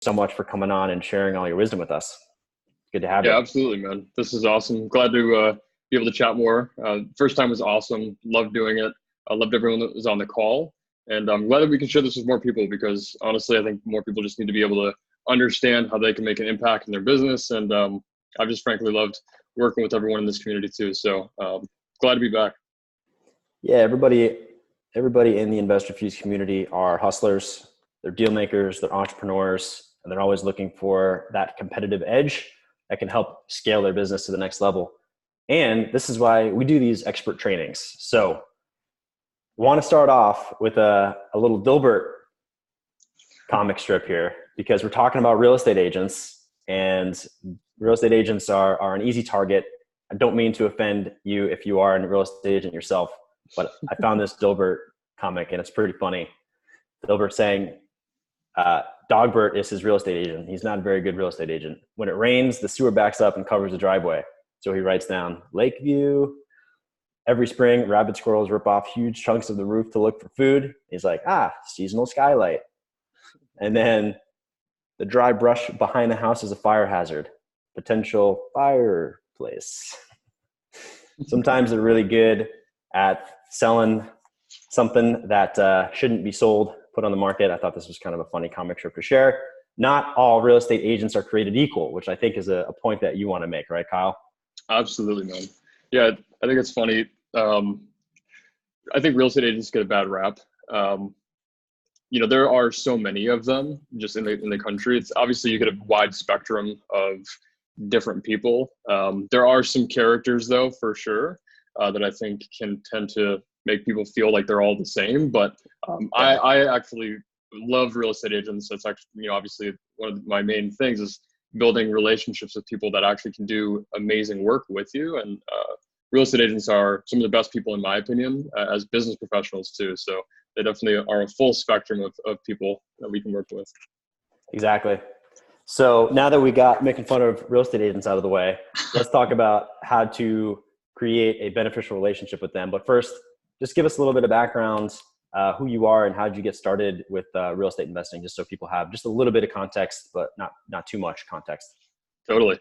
so much for coming on and sharing all your wisdom with us. Good to have you. Yeah, absolutely, man. This is awesome. Glad to be able to chat more. First time was awesome. Loved doing it. I loved everyone that was on the call. And I'm glad that we can share this with more people because honestly, I think more people just need to be able to understand how they can make an impact in their business. And I've just frankly loved working with everyone in this community too. So glad to be back. Yeah, everybody in the Investor Fuse community are hustlers. They're deal makers, they're entrepreneurs, and they're always looking for that competitive edge that can help scale their business to the next level. And this is why we do these expert trainings. So I want to start off with a little Dilbert comic strip here because we're talking about real estate agents, and real estate agents are an easy target. I don't mean to offend you if you are a real estate agent yourself, but I found this Dilbert comic and it's pretty funny. Dilbert saying, Dogbert is his real estate agent. He's not a very good real estate agent. When it rains, the sewer backs up and covers the driveway. So he writes down Lakeview. Every spring, rabid squirrels rip off huge chunks of the roof to look for food. He's like, seasonal skylight. And then the dry brush behind the house is a fire hazard. Potential fireplace. Sometimes they're really good at selling something that shouldn't be sold, put on the market. I thought this was kind of a funny comic strip to share. Not all real estate agents are created equal, which I think is a point that you want to make, right, Kyle? Absolutely, man. Yeah, I think it's funny. I think real estate agents get a bad rap. There are so many of them just in the country. It's obviously you get a wide spectrum of different people. There are some characters though, for sure, that I think can tend to make people feel like they're all the same. But I actually love real estate agents. That's actually, obviously one of my main things is building relationships with people that actually can do amazing work with you. And real estate agents are some of the best people, in my opinion, as business professionals too. So they definitely are a full spectrum of people that we can work with. Exactly. So now that we got making fun of real estate agents out of the way, let's talk about how to create a beneficial relationship with them. But first, just give us a little bit of background, who you are and how did you get started with real estate investing, just so people have just a little bit of context, but not too much context. Totally.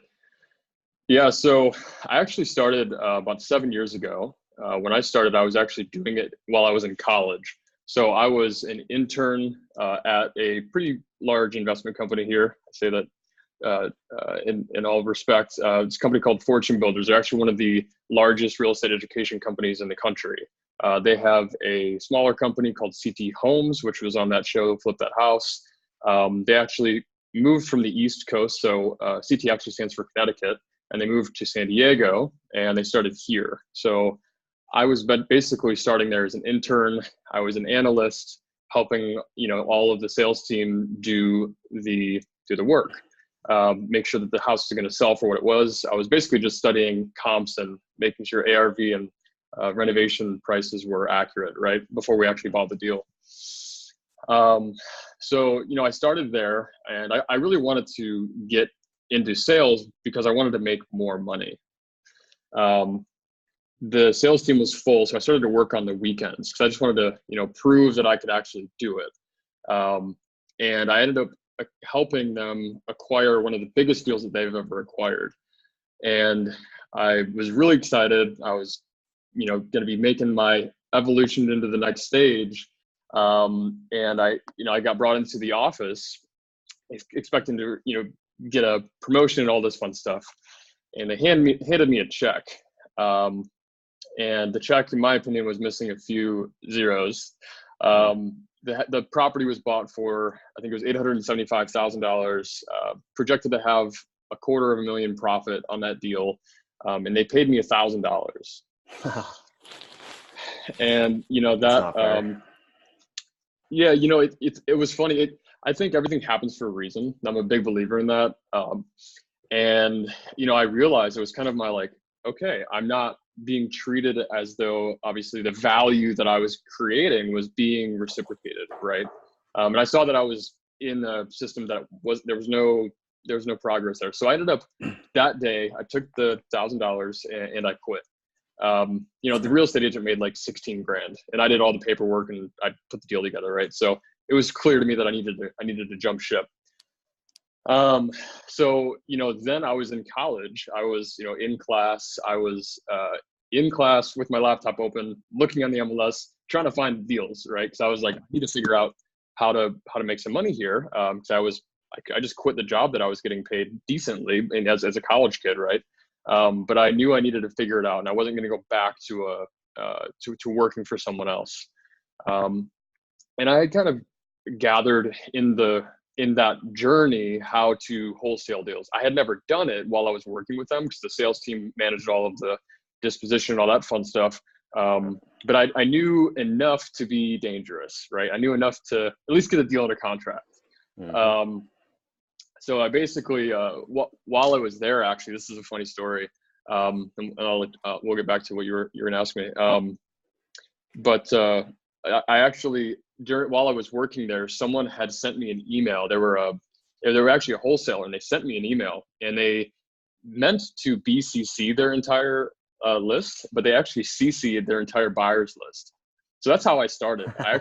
Yeah, so I actually started about 7 years ago. When I started, I was actually doing it while I was in college. So I was an intern at a pretty large investment company here. I say that in all respects. It's a company called Fortune Builders. They're actually one of the largest real estate education companies in the country. They have a smaller company called CT Homes, which was on that show, Flip That House. They actually moved from the East Coast. So CT actually stands for Connecticut. And they moved to San Diego and they started here. So I was basically starting there as an intern. I was an analyst helping, all of the sales team do the work, make sure that the house is going to sell for what it was. I was basically just studying comps and making sure ARV and renovation prices were accurate, right, before we actually bought the deal. So, I started there and I really wanted to get into sales because I wanted to make more money. The sales team was full, so I started to work on the weekends because I just wanted to, prove that I could actually do it. And I ended up helping them acquire one of the biggest deals that they've ever acquired. And I was really excited. I was, going to be making my evolution into the next stage. And I got brought into the office expecting to, get a promotion and all this fun stuff. And they handed me a check. And the check, in my opinion, was missing a few zeros. The property was bought for, I think it was $875,000, projected to have $250,000 profit on that deal. And they paid me $1,000. And, yeah, it was funny. I think everything happens for a reason. I'm a big believer in that. And, I realized it was kind of my okay, I'm not being treated as though obviously the value that I was creating was being reciprocated. Right. And I saw that I was in a system that there was no progress there. So I ended up that day, I took the $1,000 and I quit. The real estate agent made like 16 grand and I did all the paperwork and I put the deal together. Right. So it was clear to me that I needed to jump ship. Um, so, then I was in college. I was, in class. I was in class with my laptop open, looking on the MLS, trying to find deals, right? Because I was like, I need to figure out how to make some money here. Because I just quit the job that I was getting paid decently, and as a college kid, right? But I knew I needed to figure it out, and I wasn't going to go back to to working for someone else. And I had kind of gathered in that journey how to wholesale deals. I had never done it while I was working with them because the sales team managed all of the disposition and all that fun stuff. But I knew enough to be dangerous, right? I knew enough to at least get a deal under contract. Mm-hmm. So I basically, while I was there, actually, this is a funny story. And we'll get back to what you were going to ask me. But I actually, while I was working there, someone had sent me an email. They were actually a wholesaler, and they sent me an email, and they meant to BCC their entire list, but they actually CC'd their entire buyers list. So that's how I started. I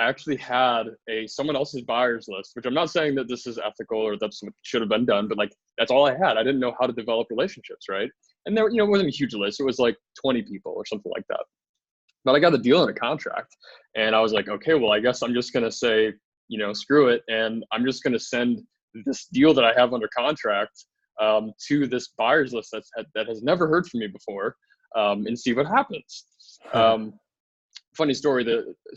actually had someone else's buyers list, which I'm not saying that this is ethical or that's what should have been done, but like that's all I had. I didn't know how to develop relationships, right? And there, it wasn't a huge list. It was like 20 people or something like that. But I got the deal in a contract, and I was like, okay, well, I guess I'm just going to say, screw it. And I'm just going to send this deal that I have under contract to this buyer's list that has never heard from me before, and see what happens. Funny story,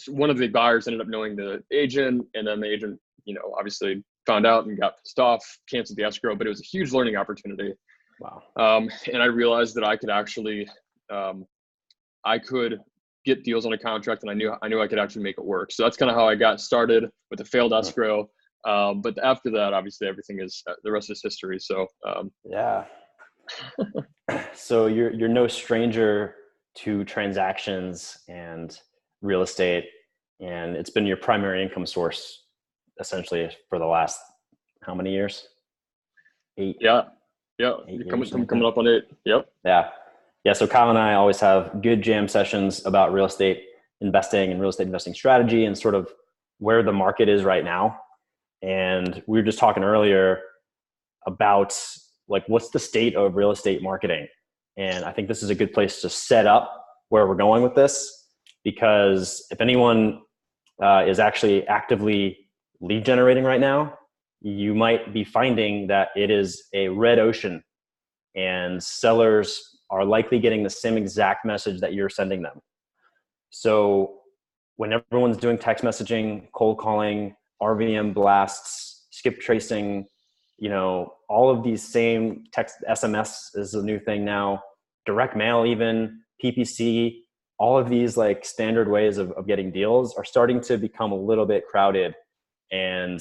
one of the buyers ended up knowing the agent, and then the agent, obviously found out and got pissed off, canceled the escrow, but it was a huge learning opportunity. Wow. And I realized that I could actually, I could get deals on a contract, and I knew I could actually make it work. So that's kind of how I got started with a failed escrow. But after that, obviously everything is, the rest is history. So, yeah. So you're no stranger to transactions and real estate, and it's been your primary income source essentially for the last how many years? 8. Yeah. Coming up on 8. Yep. Yeah. So Kyle and I always have good jam sessions about real estate investing and real estate investing strategy and sort of where the market is right now. And we were just talking earlier about like, what's the state of real estate marketing? And I think this is a good place to set up where we're going with this, because if anyone is actually actively lead generating right now, you might be finding that it is a red ocean, and sellers are likely getting the same exact message that you're sending them. So when everyone's doing text messaging, cold calling, RVM blasts, skip tracing, all of these same text, SMS is a new thing now, direct mail, even PPC, all of these like standard ways of getting deals are starting to become a little bit crowded. And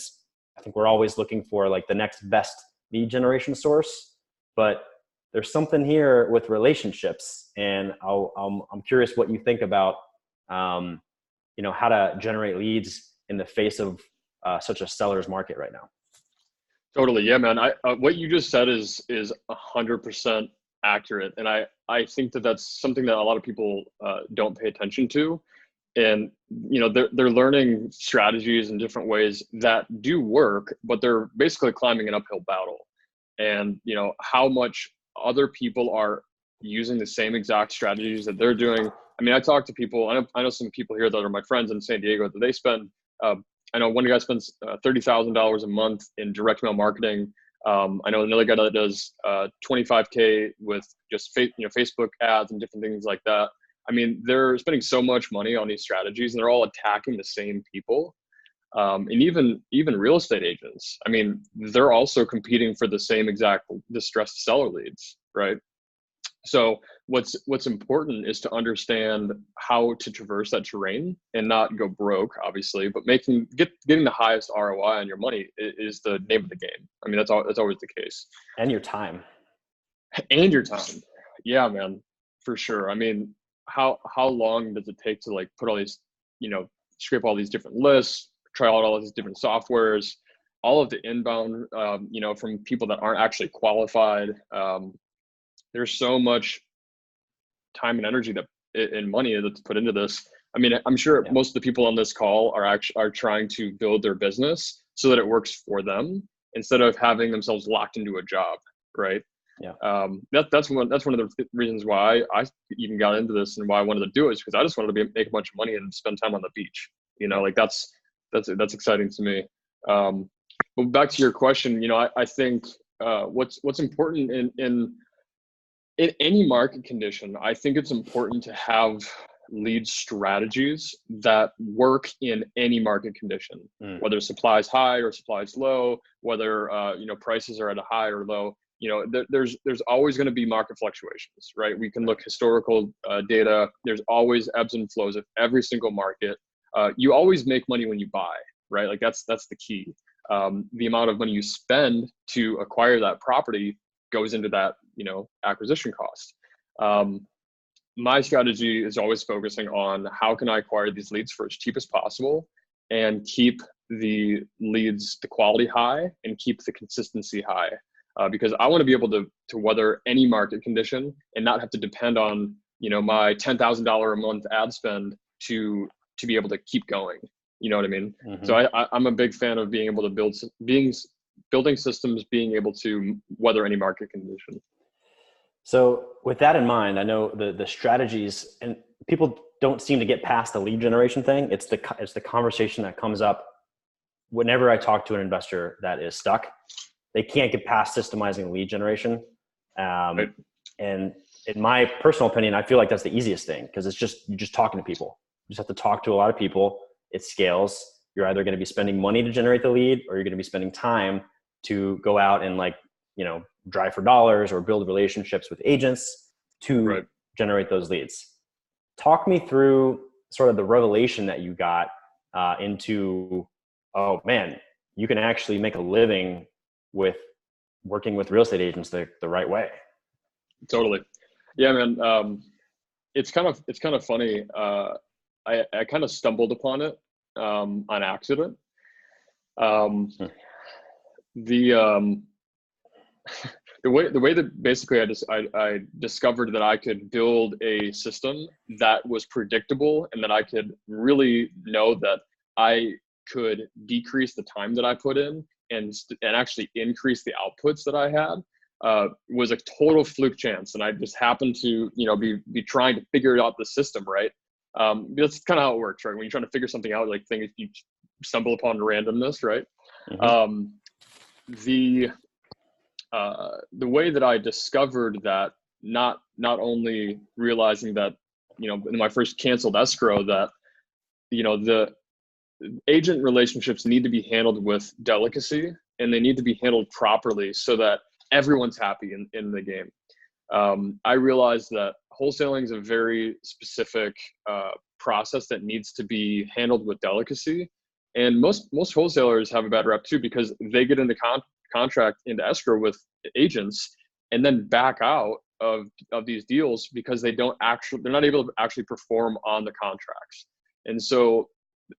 I think we're always looking for like the next best lead generation source, but there's something here with relationships. And I'm curious what you think about, how to generate leads in the face of such a seller's market right now. Totally. Yeah, man. What you just said is 100% accurate. And I think that that's something that a lot of people don't pay attention to. And, they're learning strategies in different ways that do work, but they're basically climbing an uphill battle. And, how much other people are using the same exact strategies that they're doing. I mean, I talk to people, I know some people here that are my friends in San Diego that they spend, I know one guy spends $30,000 a month in direct mail marketing. I know another guy that does $25K with just Facebook ads and different things like that. I mean, they're spending so much money on these strategies, and they're all attacking the same people. And even real estate agents, I mean, they're also competing for the same exact distressed seller leads, right? So what's important is to understand how to traverse that terrain and not go broke, obviously, but getting the highest ROI on your money is the name of the game. I mean, that's always the case. And your time. Yeah, man, for sure. I mean, how long does it take to like put all these, scrape all these different lists, try out all these different softwares, all of the inbound, from people that aren't actually qualified. There's so much time and energy and money that's put into this. I mean, I'm sure most of the people on this call are trying to build their business so that it works for them. instead of having themselves locked into a job, right? Yeah. That's one of the reasons why I even got into this and why I wanted to do it, is because I just wanted to make a bunch of money and spend time on the beach. Like that's exciting to me. But back to your question, I think what's important in any market condition, I think it's important to have lead strategies that work in any market condition, whether supply is high or supply is low, whether prices are at a high or low. There's always going to be market fluctuations, right? We can look historical data. There's always ebbs and flows of every single market. You always make money when you buy, right? Like that's the key. The amount of money you spend to acquire that property goes into that, acquisition cost. My strategy is always focusing on how can I acquire these leads for as cheap as possible and keep the leads, the quality high, and keep the consistency high. Because I want to be able to weather any market condition and not have to depend on, my $10,000 a month ad spend to be able to keep going. You know what I mean? Mm-hmm. So I'm a big fan of being able to building systems, being able to weather any market condition. So with that in mind, I know the strategies, and people don't seem to get past the lead generation thing. It's the conversation that comes up whenever I talk to an investor that is stuck. They can't get past systemizing lead generation. Right. And in my personal opinion, I feel like that's the easiest thing, because you're just talking to people. You just have to talk to a lot of people. It scales. You're either going to be spending money to generate the lead, or you're going to be spending time to go out and drive for dollars or build relationships with agents to generate those leads. Talk me through sort of the revelation that you got into, oh man, you can actually make a living with working with real estate agents the right way. Totally. Yeah, man. It's kind of funny. I kind of stumbled upon it on accident. The way that basically I discovered that I could build a system that was predictable, and that I could really know that I could decrease the time that I put in and actually increase the outputs that I had, was a total fluke chance. And I just happened to, be trying to figure out the system, right? That's kind of how it works, right? When you're trying to figure something out, like things, you stumble upon randomness, right? Mm-hmm. The way that I discovered that, not only realizing that, in my first canceled escrow, that, the agent relationships need to be handled with delicacy, and they need to be handled properly so that everyone's happy in the game. I realized that wholesaling is a very specific process that needs to be handled with delicacy. And most wholesalers have a bad rep too, because they get into contract into escrow with agents and then back out of these deals because they're not able to actually perform on the contracts. And so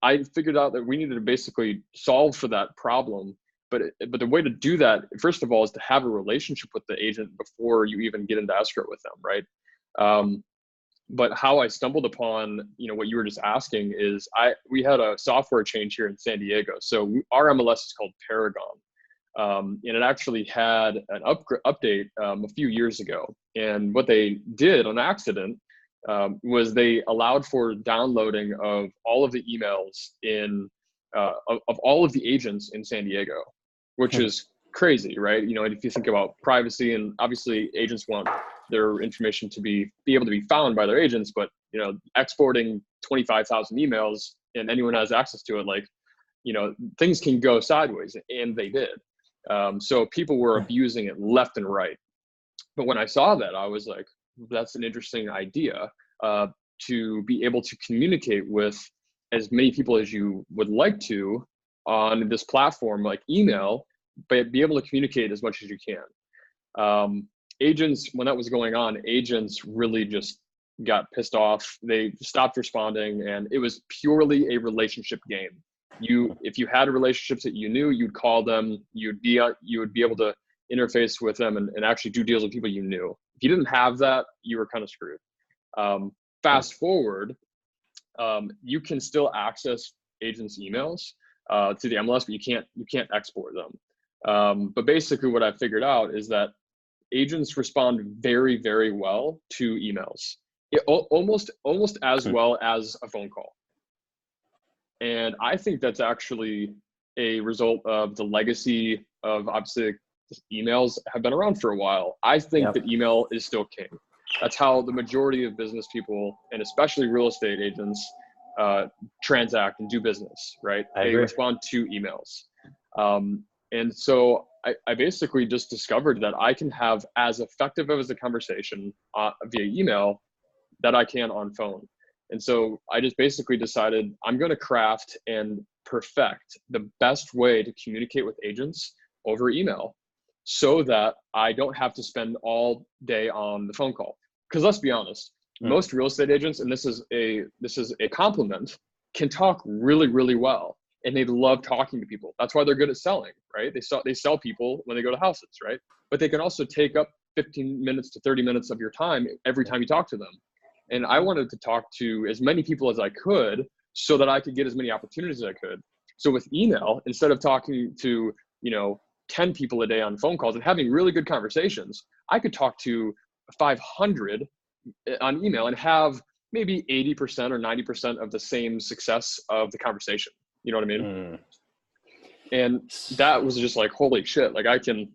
I figured out that we needed to basically solve for that problem. But the way to do that, first of all, is to have a relationship with the agent before you even get into escrow with them, right? But how I stumbled upon, what you were just asking is, we had a software change here in San Diego. So our MLS is called Paragon. And it actually had an update a few years ago. And what they did on accident was they allowed for downloading of all of the emails of all of the agents in San Diego, which is crazy, right? And if you think about privacy, and obviously agents want their information to be able to be found by their agents, but exporting 25,000 emails and anyone has access to it, things can go sideways, and they did. So people were abusing it left and right. But when I saw that, I was like, that's an interesting idea, to be able to communicate with as many people as you would like to on this platform like email, but be able to communicate as much as you can. Agents, when that was going on, agents really just got pissed off. They stopped responding, and it was purely a relationship game. If you had relationships that you knew, you'd call them, you would be able to interface with them and actually do deals with people you knew. If you didn't have that, you were kind of screwed. Fast forward, you can still access agents' emails to the MLS, but you can't export them. But basically what I figured out is that agents respond very, very well to emails. Almost as well as a phone call. And I think that's actually a result of the legacy of, obviously, emails have been around for a while. I think that email is still king. That's how the majority of business people, and especially real estate agents, transact and do business, right? They respond to emails. And so I basically just discovered that I can have as effective as a conversation via email that I can on phone. And so I just basically decided I'm going to craft and perfect the best way to communicate with agents over email so that I don't have to spend all day on the phone call. Because let's be honest, most real estate agents, and this is a compliment, can talk really, really well. And they love talking to people. That's why they're good at selling, right? They sell people when they go to houses, right? But they can also take up 15 minutes to 30 minutes of your time every time you talk to them. And I wanted to talk to as many people as I could so that I could get as many opportunities as I could. So with email, instead of talking to, 10 people a day on phone calls and having really good conversations, I could talk to 500 on email and have maybe 80% or 90% of the same success of the conversation. You know what I mean? And that was just like, holy shit. Like I can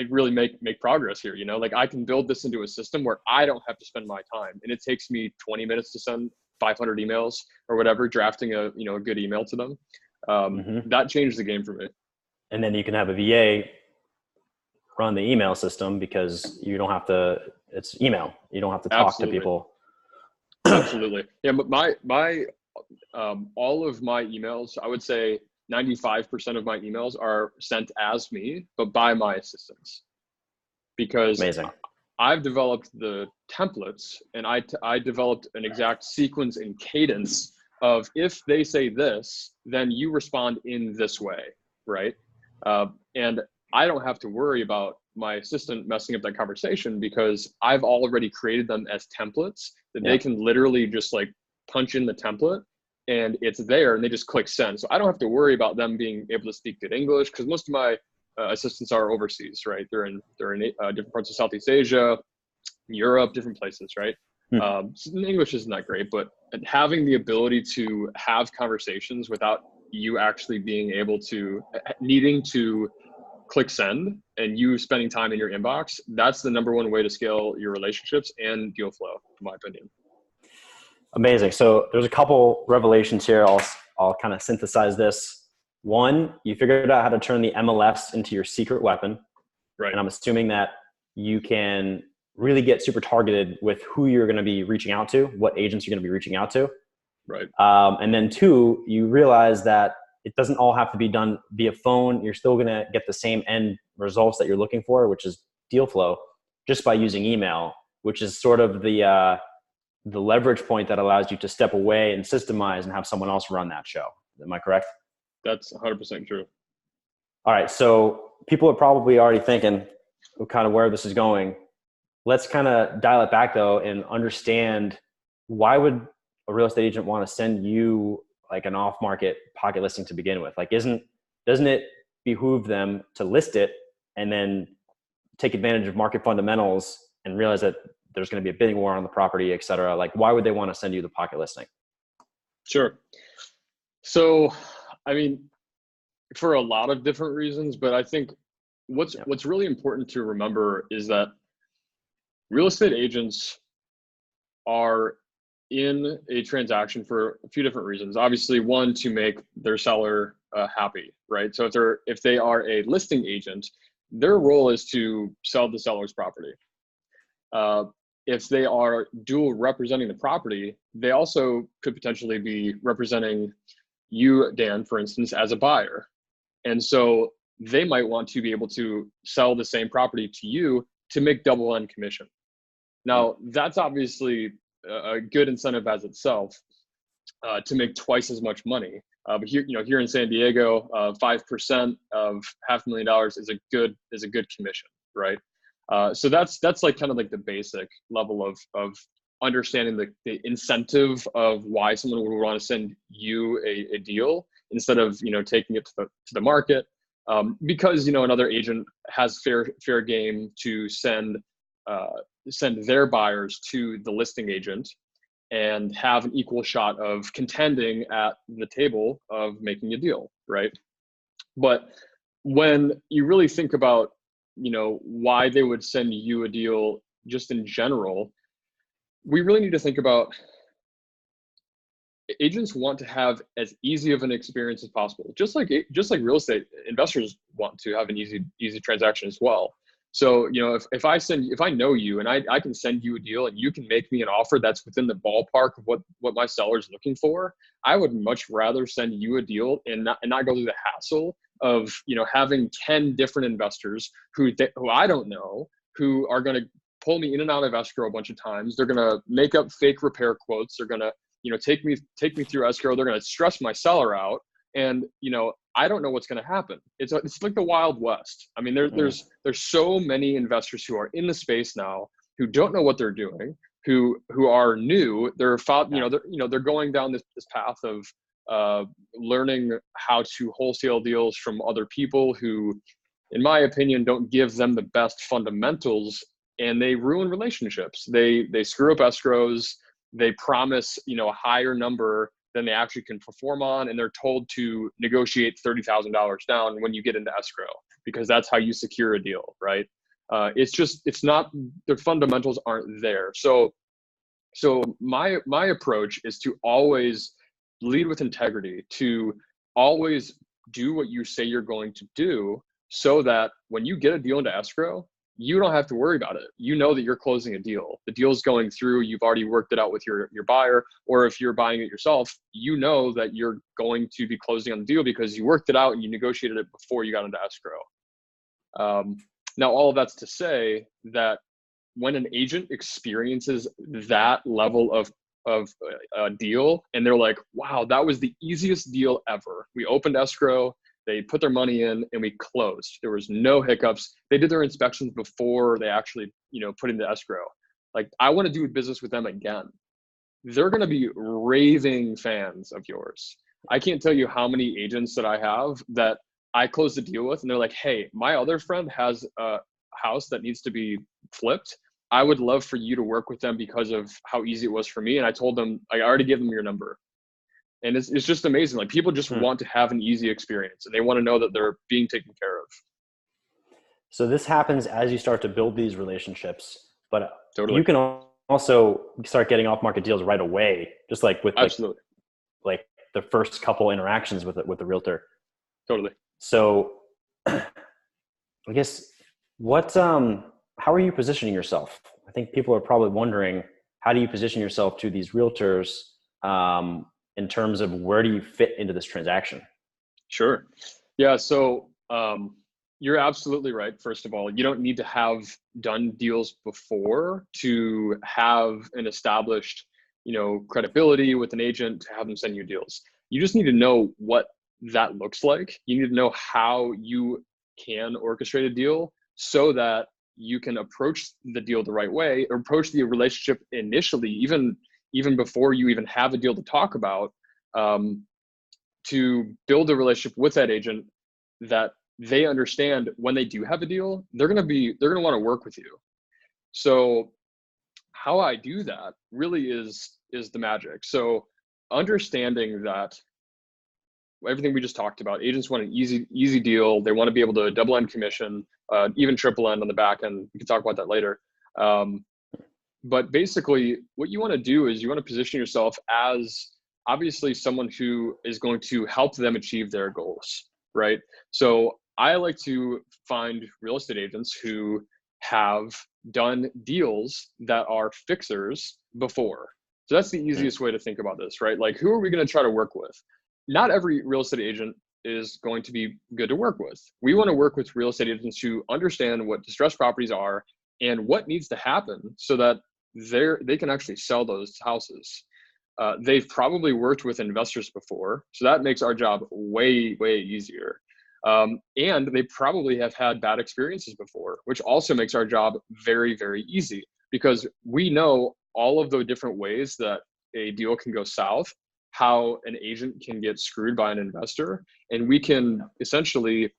really make progress here. Like I can build this into a system where I don't have to spend my time, and it takes me 20 minutes to send 500 emails or whatever, drafting a good email to them. That changed the game for me. And then you can have a VA run the email system because you don't have to, it's email. You don't have to talk to people. Absolutely. Yeah. But my all of my emails, I would say 95% of my emails are sent as me, but by my assistants, because Amazing. I've developed the templates, and I developed an exact sequence and cadence of, if they say this, then you respond in this way. Right. And I don't have to worry about my assistant messing up that conversation because I've already created them as templates that they can literally just like punch in the template and it's there and they just click send. So I don't have to worry about them being able to speak good English, because most of my assistants are overseas, right? They're in different parts of Southeast Asia, Europe, different places, right? So English isn't that great, but having the ability to have conversations without you actually being able to needing to click send and you spending time in your inbox, that's the number one way to scale your relationships and deal flow, in my opinion. Amazing. So there's a couple revelations here. I'll kind of synthesize this. One, you figured out how to turn the MLS into your secret weapon. Right. And I'm assuming that you can really get super targeted with who you're going to be reaching out to, what agents you're going to be reaching out to. Right. And then two, you realize that it doesn't all have to be done via phone. You're still going to get the same end results that you're looking for, which is deal flow, just by using email, which is sort of the leverage point that allows you to step away and systemize and have someone else run that show. Am I correct? That's 100% true. All right. So people are probably already thinking kind of where this is going. Let's kind of dial it back though and understand, why would a real estate agent want to send you like an off-market pocket listing to begin with? Like, doesn't it behoove them to list it and then take advantage of market fundamentals and realize that there's going to be a bidding war on the property, et cetera? Like, why would they want to send you the pocket listing? Sure. So, I mean, for a lot of different reasons, but I think what's really important to remember is that real estate agents are in a transaction for a few different reasons. Obviously, one, to make their seller happy, right? So if they are a listing agent, their role is to sell the seller's property. If they are dual representing the property, they also could potentially be representing you, Dan, for instance, as a buyer. And so they might want to be able to sell the same property to you to make double end commission. Now, that's obviously a good incentive as itself to make twice as much money. But here in San Diego, 5% of $500,000 is a good commission, right? So that's like kind of like the basic level of understanding the incentive of why someone would want to send you a deal instead of taking it to the market. because, another agent has fair game to send their buyers to the listing agent and have an equal shot of contending at the table of making a deal, right? But when you really think about, why they would send you a deal just in general, we really need to think about agents want to have as easy of an experience as possible. Just like real estate investors want to have an easy transaction as well. So, if I know you and I can send you a deal and you can make me an offer that's within the ballpark of what my seller is looking for, I would much rather send you a deal and not go through the hassle of, having 10 different investors who I don't know, who are going to pull me in and out of escrow a bunch of times. They're going to make up fake repair quotes. They're going to, take me through escrow. They're going to stress my seller out. And, I don't know what's going to happen. It's like the Wild West. I mean, there's so many investors who are in the space now who don't know what they're doing, who are new. They're going down this path of learning how to wholesale deals from other people who, in my opinion, don't give them the best fundamentals, and they ruin relationships. They screw up escrows. They promise, a higher number than they actually can perform on, and they're told to negotiate $30,000 down when you get into escrow, because that's how you secure a deal, right? It's not, the fundamentals aren't there. So my approach is to always lead with integrity, to always do what you say you're going to do, so that when you get a deal into escrow, you don't have to worry about it. You know that you're closing a deal. The deal's going through. You've already worked it out with your buyer, or if you're buying it yourself, you know that you're going to be closing on the deal because you worked it out and you negotiated it before you got into escrow. Now, all of that's to say that when an agent experiences that level of a deal and they're like, wow, that was the easiest deal ever. We opened escrow, they put their money in, and we closed. There was no hiccups. They did their inspections before they actually, put in the escrow. Like, I want to do business with them again. They're going to be raving fans of yours. I can't tell you how many agents that I have that I close the deal with, and they're like, hey, my other friend has a house that needs to be flipped. I would love for you to work with them because of how easy it was for me. And I told them, I already gave them your number. And it's just amazing. Like, people just want to have an easy experience, and they want to know that they're being taken care of. So this happens as you start to build these relationships, but Totally. You can also start getting off market deals right away, just like with Absolutely. like the first couple interactions with the realtor. Totally. So I guess how are you positioning yourself? I think people are probably wondering, how do you position yourself to these realtors in terms of where do you fit into this transaction? Sure. Yeah. So you're absolutely right. First of all, you don't need to have done deals before to have an established, credibility with an agent to have them send you deals. You just need to know what that looks like. You need to know how you can orchestrate a deal so that you can approach the deal the right way, or approach the relationship initially, even before you even have a deal to talk about, to build a relationship with that agent that they understand when they do have a deal, they're going to want to work with you. So how I do that really is the magic. So understanding that everything we just talked about, agents want an easy deal. They want to be able to double end commission, even triple end on the back end. We can talk about that later. But basically what you want to do is you want to position yourself as obviously someone who is going to help them achieve their goals, right? So I like to find real estate agents who have done deals that are fixers before. So that's the easiest way to think about this, right? Like, who are we going to try to work with? Not every real estate agent is going to be good to work with. We want to work with real estate agents who understand what distressed properties are and what needs to happen so that they can actually sell those houses. They've probably worked with investors before, so that makes our job way, way easier. And they probably have had bad experiences before, which also makes our job very, very easy, because we know all of the different ways that a deal can go south, how an agent can get screwed by an investor, and we can essentially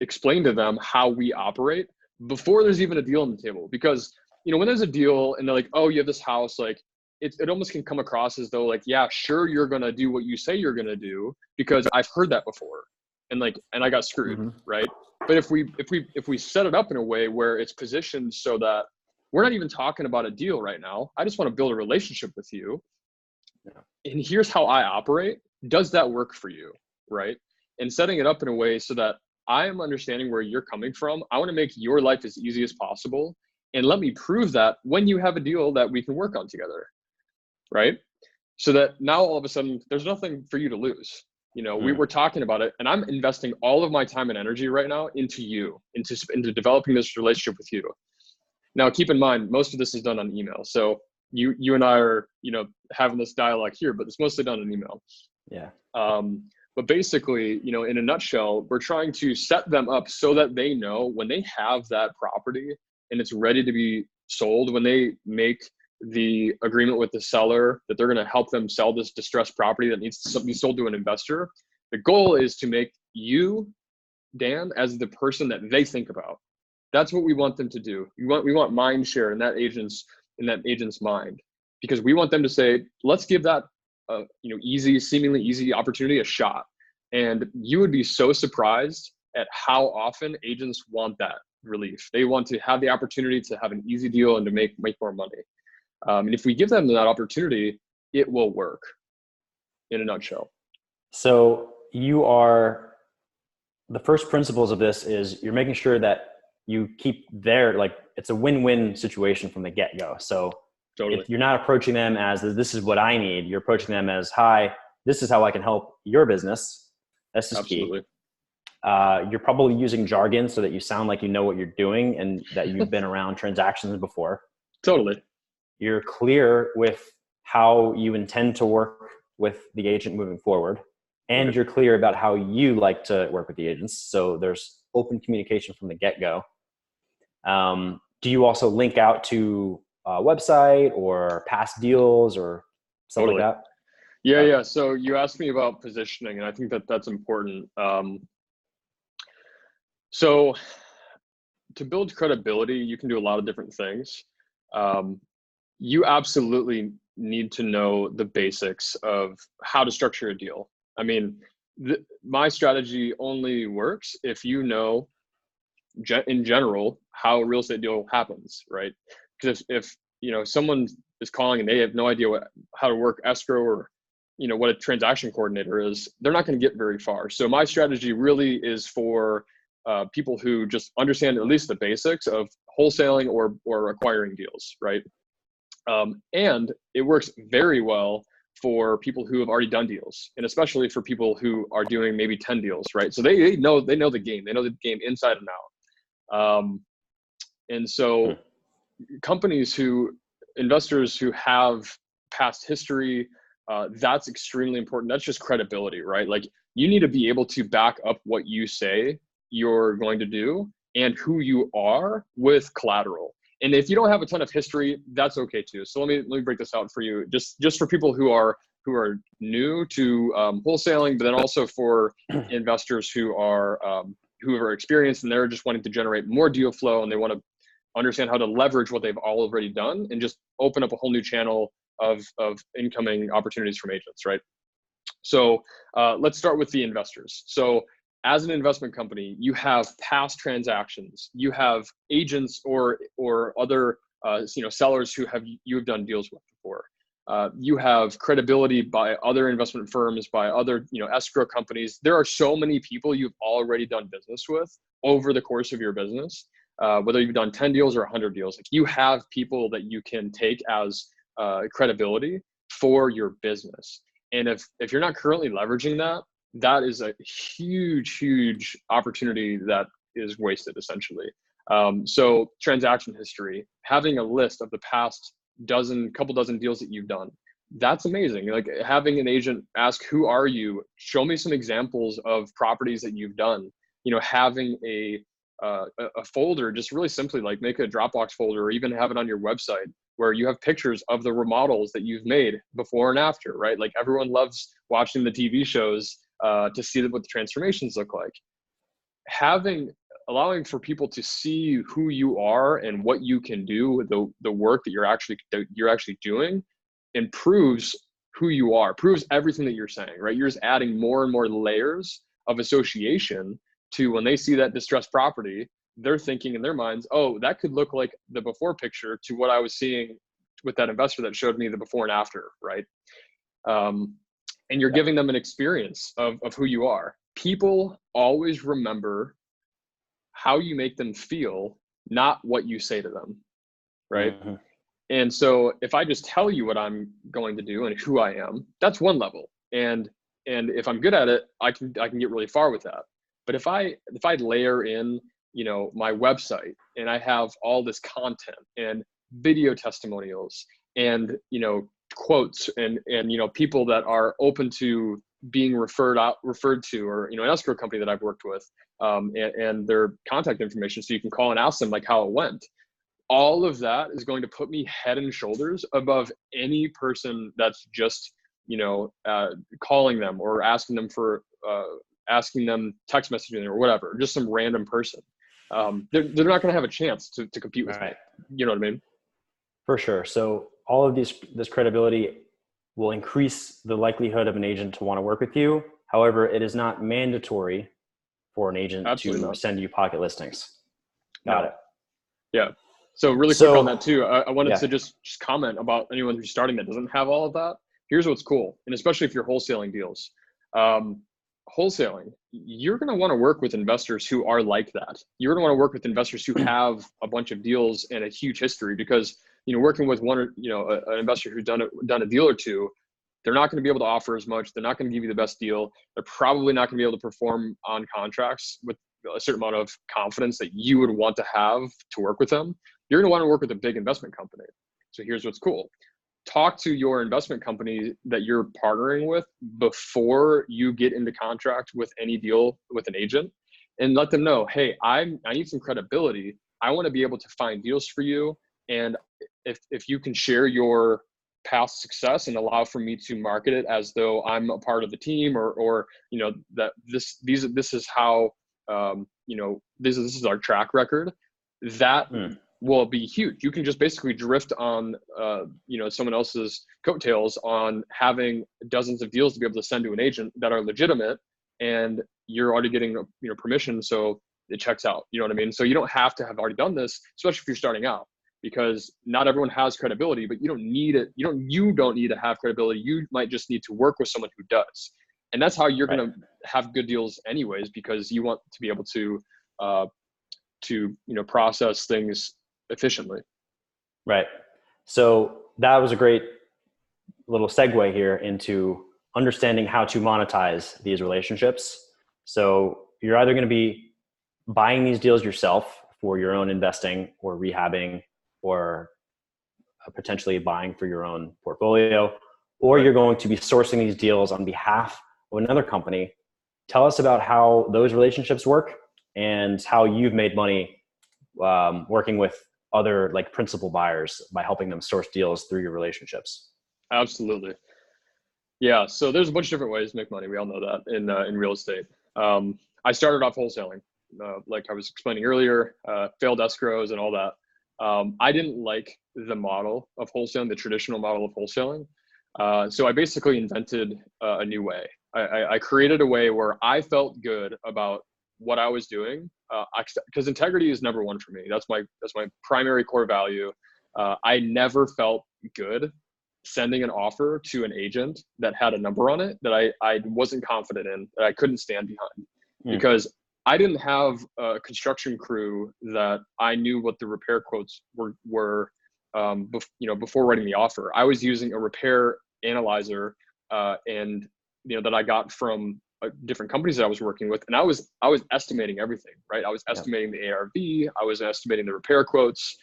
explain to them how we operate before there's even a deal on the table. Because, you know, when there's a deal and they're like, oh, you have this house, like it almost can come across as though like, yeah, sure, you're going to do what you say you're going to do because I've heard that before. And I got screwed. Right. But if we set it up in a way where it's positioned so that we're not even talking about a deal right now, I just want to build a relationship with you. And here's how I operate. Does that work for you? Right. And setting it up in a way so that I am understanding where you're coming from. I want to make your life as easy as possible. And let me prove that when you have a deal that we can work on together. Right. So that now all of a sudden there's nothing for you to lose. You know, we were talking about it and I'm investing all of my time and energy right now into you, into developing this relationship with you. Now, keep in mind, most of this is done on email. So you and I are, you know, having this dialogue here, but it's mostly done on email. Yeah. But basically, you know, in a nutshell, we're trying to set them up so that they know when they have that property and it's ready to be sold, when they make the agreement with the seller that they're going to help them sell this distressed property that needs to be sold to an investor. The goal is to make you, Dan, as the person that they think about. That's what we want them to do. We want mind share in that agent's mind, because we want them to say, let's give that you know, seemingly easy opportunity a shot. And you would be so surprised at how often agents want that relief. They want to have the opportunity to have an easy deal and to make more money. And if we give them that opportunity, it will work in a nutshell. So the first principles of this is you're making sure that you keep it's a win-win situation from the get-go. So Totally. If you're not approaching them as this is what I need, you're approaching them as, hi, this is how I can help your business. That's just Absolutely. key. You're probably using jargon so that you sound like you know what you're doing and that you've been around transactions before. Totally. You're clear with how you intend to work with the agent moving forward. And you're clear about how you like to work with the agents. So there's open communication from the get-go. Do you also link out to a website or past deals or something like that? Yeah. So you asked me about positioning, and I think that's important. So to build credibility, you can do a lot of different things. You absolutely need to know the basics of how to structure a deal. I mean, my strategy only works if you know in general how a real estate deal happens, right? Because if you know someone is calling and they have no idea how to work escrow or you know what a transaction coordinator is, they're not going to get very far. So my strategy really is for people who just understand at least the basics of wholesaling or acquiring deals, right? And it works very well for people who have already done deals, and especially for people who are doing maybe 10 deals, right? So they know the game. They know the game inside and out. And so investors who have past history, that's extremely important. That's just credibility, right? Like you need to be able to back up what you say you're going to do and who you are with collateral. And if you don't have a ton of history, that's okay too. So let me break this out for you, just for people who are new to wholesaling, but then also for investors who are experienced and they're just wanting to generate more deal flow and they want to understand how to leverage what they've already done and just open up a whole new channel of incoming opportunities from agents, right? So let's start with the investors. So as an investment company, you have past transactions, you have agents or other sellers who you've done deals with before. You have credibility by other investment firms, by other escrow companies. There are so many people you've already done business with over the course of your business, whether you've done 10 deals or 100 deals. Like you have people that you can take as credibility for your business. And if you're not currently leveraging that, that is a huge opportunity that is wasted essentially. So transaction history, having a list of the past couple dozen deals that you've done, that's amazing. Like having an agent ask, who are you? Show me some examples of properties that you've done. Having a folder, just really simply like make a Dropbox folder or even have it on your website where you have pictures of the remodels that you've made before and after, right? Like everyone loves watching the TV shows to see what the transformations look like. allowing for people to see who you are and what you can do, the work that you're actually doing, improves who you are, proves everything that you're saying, right? You're just adding more and more layers of association to when they see that distressed property, they're thinking in their minds, oh, that could look like the before picture to what I was seeing with that investor that showed me the before and after, right? And you're giving them an experience of who you are. People always remember how you make them feel, not what you say to them, right? Mm-hmm. And so if I just tell you what I'm going to do and who I am, that's one level. And if I'm good at it, I can get really far with that. But if I layer in, my website, and I have all this content and video testimonials and, quotes and people that are open to being referred to, or, an escrow company that I've worked with, and their contact information, so you can call and ask them like how it went. All of that is going to put me head and shoulders above any person that's just, calling them or asking them text messaging or whatever, just some random person. They're not going to have a chance to compete with me. You know what I mean? For sure. So all of this credibility will increase the likelihood of an agent to want to work with you. However, it is not mandatory for an agent to send you pocket listings. Got it. Yeah. So really quick on that too, I wanted to just comment about anyone who's starting that doesn't have all of that. Here's what's cool. And especially if you're wholesaling deals, wholesaling, you're going to want to work with investors who are like that. You're going to want to work with investors who have a bunch of deals and a huge history, because, working with one, an investor who's done a deal or two, they're not going to be able to offer as much. They're not going to give you the best deal. They're probably not going to be able to perform on contracts with a certain amount of confidence that you would want to have to work with them. You're going to want to work with a big investment company. So here's what's cool. Talk to your investment company that you're partnering with before you get into contract with any deal with an agent, and let them know, hey, I need some credibility. I want to be able to find deals for you. And if you can share your past success and allow for me to market it as though I'm a part of the team, or that this is how, this is our track record, that will be huge. You can just basically drift on, someone else's coattails on having dozens of deals to be able to send to an agent that are legitimate, and you're already getting, permission. So it checks out, you know what I mean? So you don't have to have already done this, especially if you're starting out, because not everyone has credibility, but you don't need it. You don't need to have credibility. You might just need to work with someone who does. And that's how you're going to have good deals anyways, because you want to be able to process things efficiently. Right. So that was a great little segue here into understanding how to monetize these relationships. So you're either going to be buying these deals yourself for your own investing or rehabbing, or potentially buying for your own portfolio, or you're going to be sourcing these deals on behalf of another company. Tell us about how those relationships work and how you've made money working with other like principal buyers by helping them source deals through your relationships. Absolutely. Yeah. So there's a bunch of different ways to make money. We all know that in real estate. I started off wholesaling, like I was explaining earlier, failed escrows and all that. I didn't like the model of wholesaling, the traditional model of wholesaling. So I basically invented a new way. I created a way where I felt good about what I was doing, because integrity is number one for me. That's my primary core value. I never felt good sending an offer to an agent that had a number on it that I wasn't confident in, that I couldn't stand behind, because I didn't have a construction crew that I knew what the repair quotes were before writing the offer. I was using a repair analyzer, and that I got from different companies that I was working with, and I was estimating everything, right? I was estimating the ARV, I was estimating the repair quotes,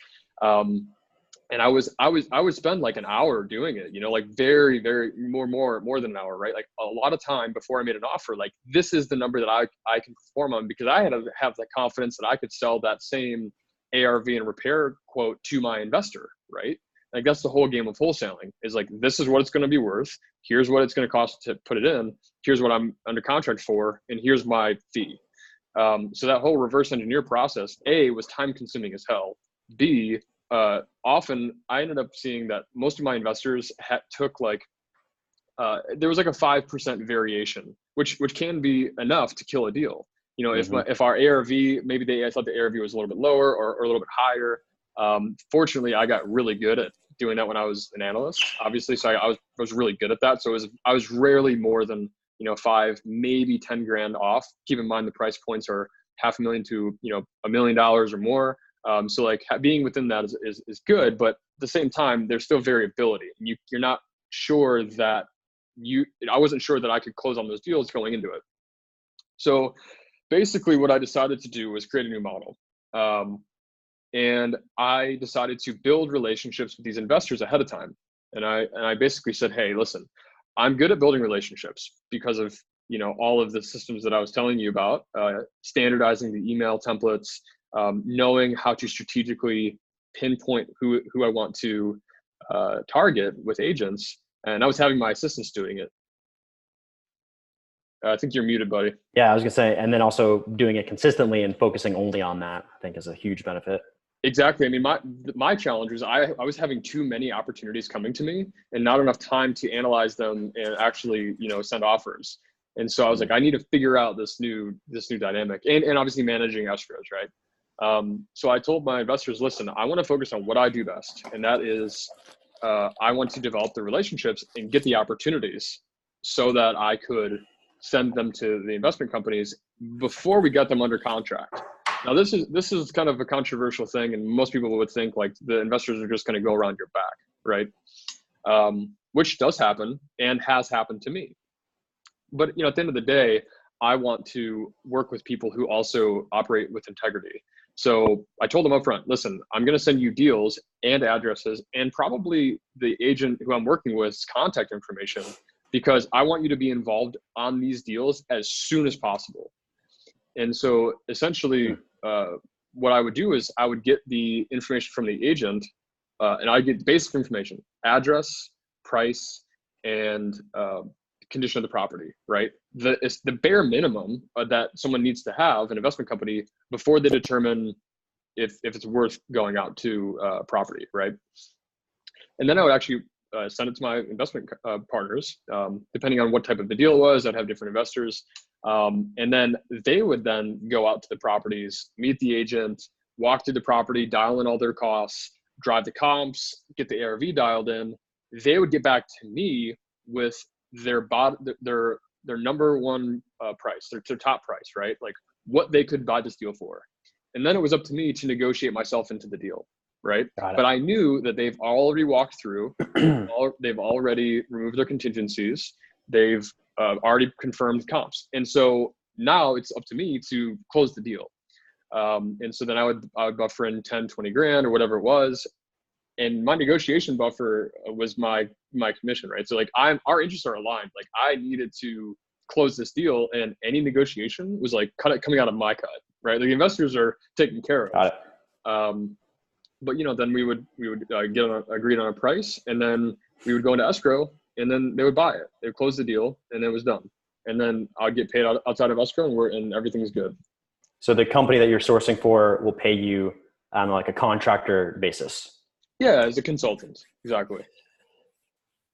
and I would spend like an hour doing it, like very, very more than an hour, right? Like a lot of time before I made an offer, like this is the number that I can perform on, because I had to have the confidence that I could sell that same ARV and repair quote to my investor, right? Like that's the whole game of wholesaling, is like, this is what it's going to be worth. Here's what it's going to cost to put it in. Here's what I'm under contract for. And here's my fee. So that whole reverse engineer process, A, was time consuming as hell. B, often I ended up seeing that most of my investors took like, there was like a 5% variation, which can be enough to kill a deal. You know, if our ARV, maybe I thought the ARV was a little bit lower or a little bit higher. Fortunately, I got really good at doing that when I was an analyst, obviously. So I was really good at that. So I was rarely more than, 5, maybe 10 grand off. Keep in mind the price points are $500,000 to, $1 million or more. So like being within that is good, but at the same time, there's still variability. You're not sure that I wasn't sure that I could close on those deals going into it. So basically what I decided to do was create a new model. And I decided to build relationships with these investors ahead of time. And I basically said, hey, listen, I'm good at building relationships because of, all of the systems that I was telling you about, standardizing the email templates, knowing how to strategically pinpoint who I want to target with agents. And I was having my assistants doing it. I think you're muted, buddy. Yeah, I was gonna say, and then also doing it consistently and focusing only on that, I think, is a huge benefit. Exactly. I mean, my challenge was I was having too many opportunities coming to me and not enough time to analyze them and actually, send offers. And so I was like, I need to figure out this new dynamic and obviously managing escrows, right? So I told my investors, listen, I want to focus on what I do best, and that is I want to develop the relationships and get the opportunities so that I could send them to the investment companies before we got them under contract. Now, this is kind of a controversial thing, and most people would think like the investors are just going to go around your back, right? Which does happen and has happened to me. But at the end of the day, I want to work with people who also operate with integrity. So I told them up front, listen, I'm going to send you deals and addresses and probably the agent who I'm working with's contact information, because I want you to be involved on these deals as soon as possible. And so essentially what I would do is I would get the information from the agent and I get basic information, address, price, and condition of the property, right? It's the bare minimum that someone needs to have, an investment company, before they determine if it's worth going out to property, right? And then I would actually send it to my investment partners. Depending on what type of the deal was, I'd have different investors. And then they would then go out to the properties, meet the agent, walk through the property, dial in all their costs, drive the comps, get the ARV dialed in. They would get back to me with their number one price, their top price, right? Like what they could buy this deal for. And then it was up to me to negotiate myself into the deal, right? But I knew that they've already walked through, they've already removed their contingencies, they've already confirmed comps. And so now it's up to me to close the deal. And so then I would buffer in 10, 20 grand or whatever it was. And my negotiation buffer was my commission, right? So like our interests are aligned. Like I needed to close this deal, and any negotiation was like coming out of my cut, right? Like the investors are taken care of. Got it. But then we would agreed on a price, and then we would go into escrow, and then they would buy it. They would close the deal, and it was done. And then I'd get paid outside of escrow, and everything's good. So the company that you're sourcing for will pay you on like a contractor basis. Yeah, as a consultant, exactly.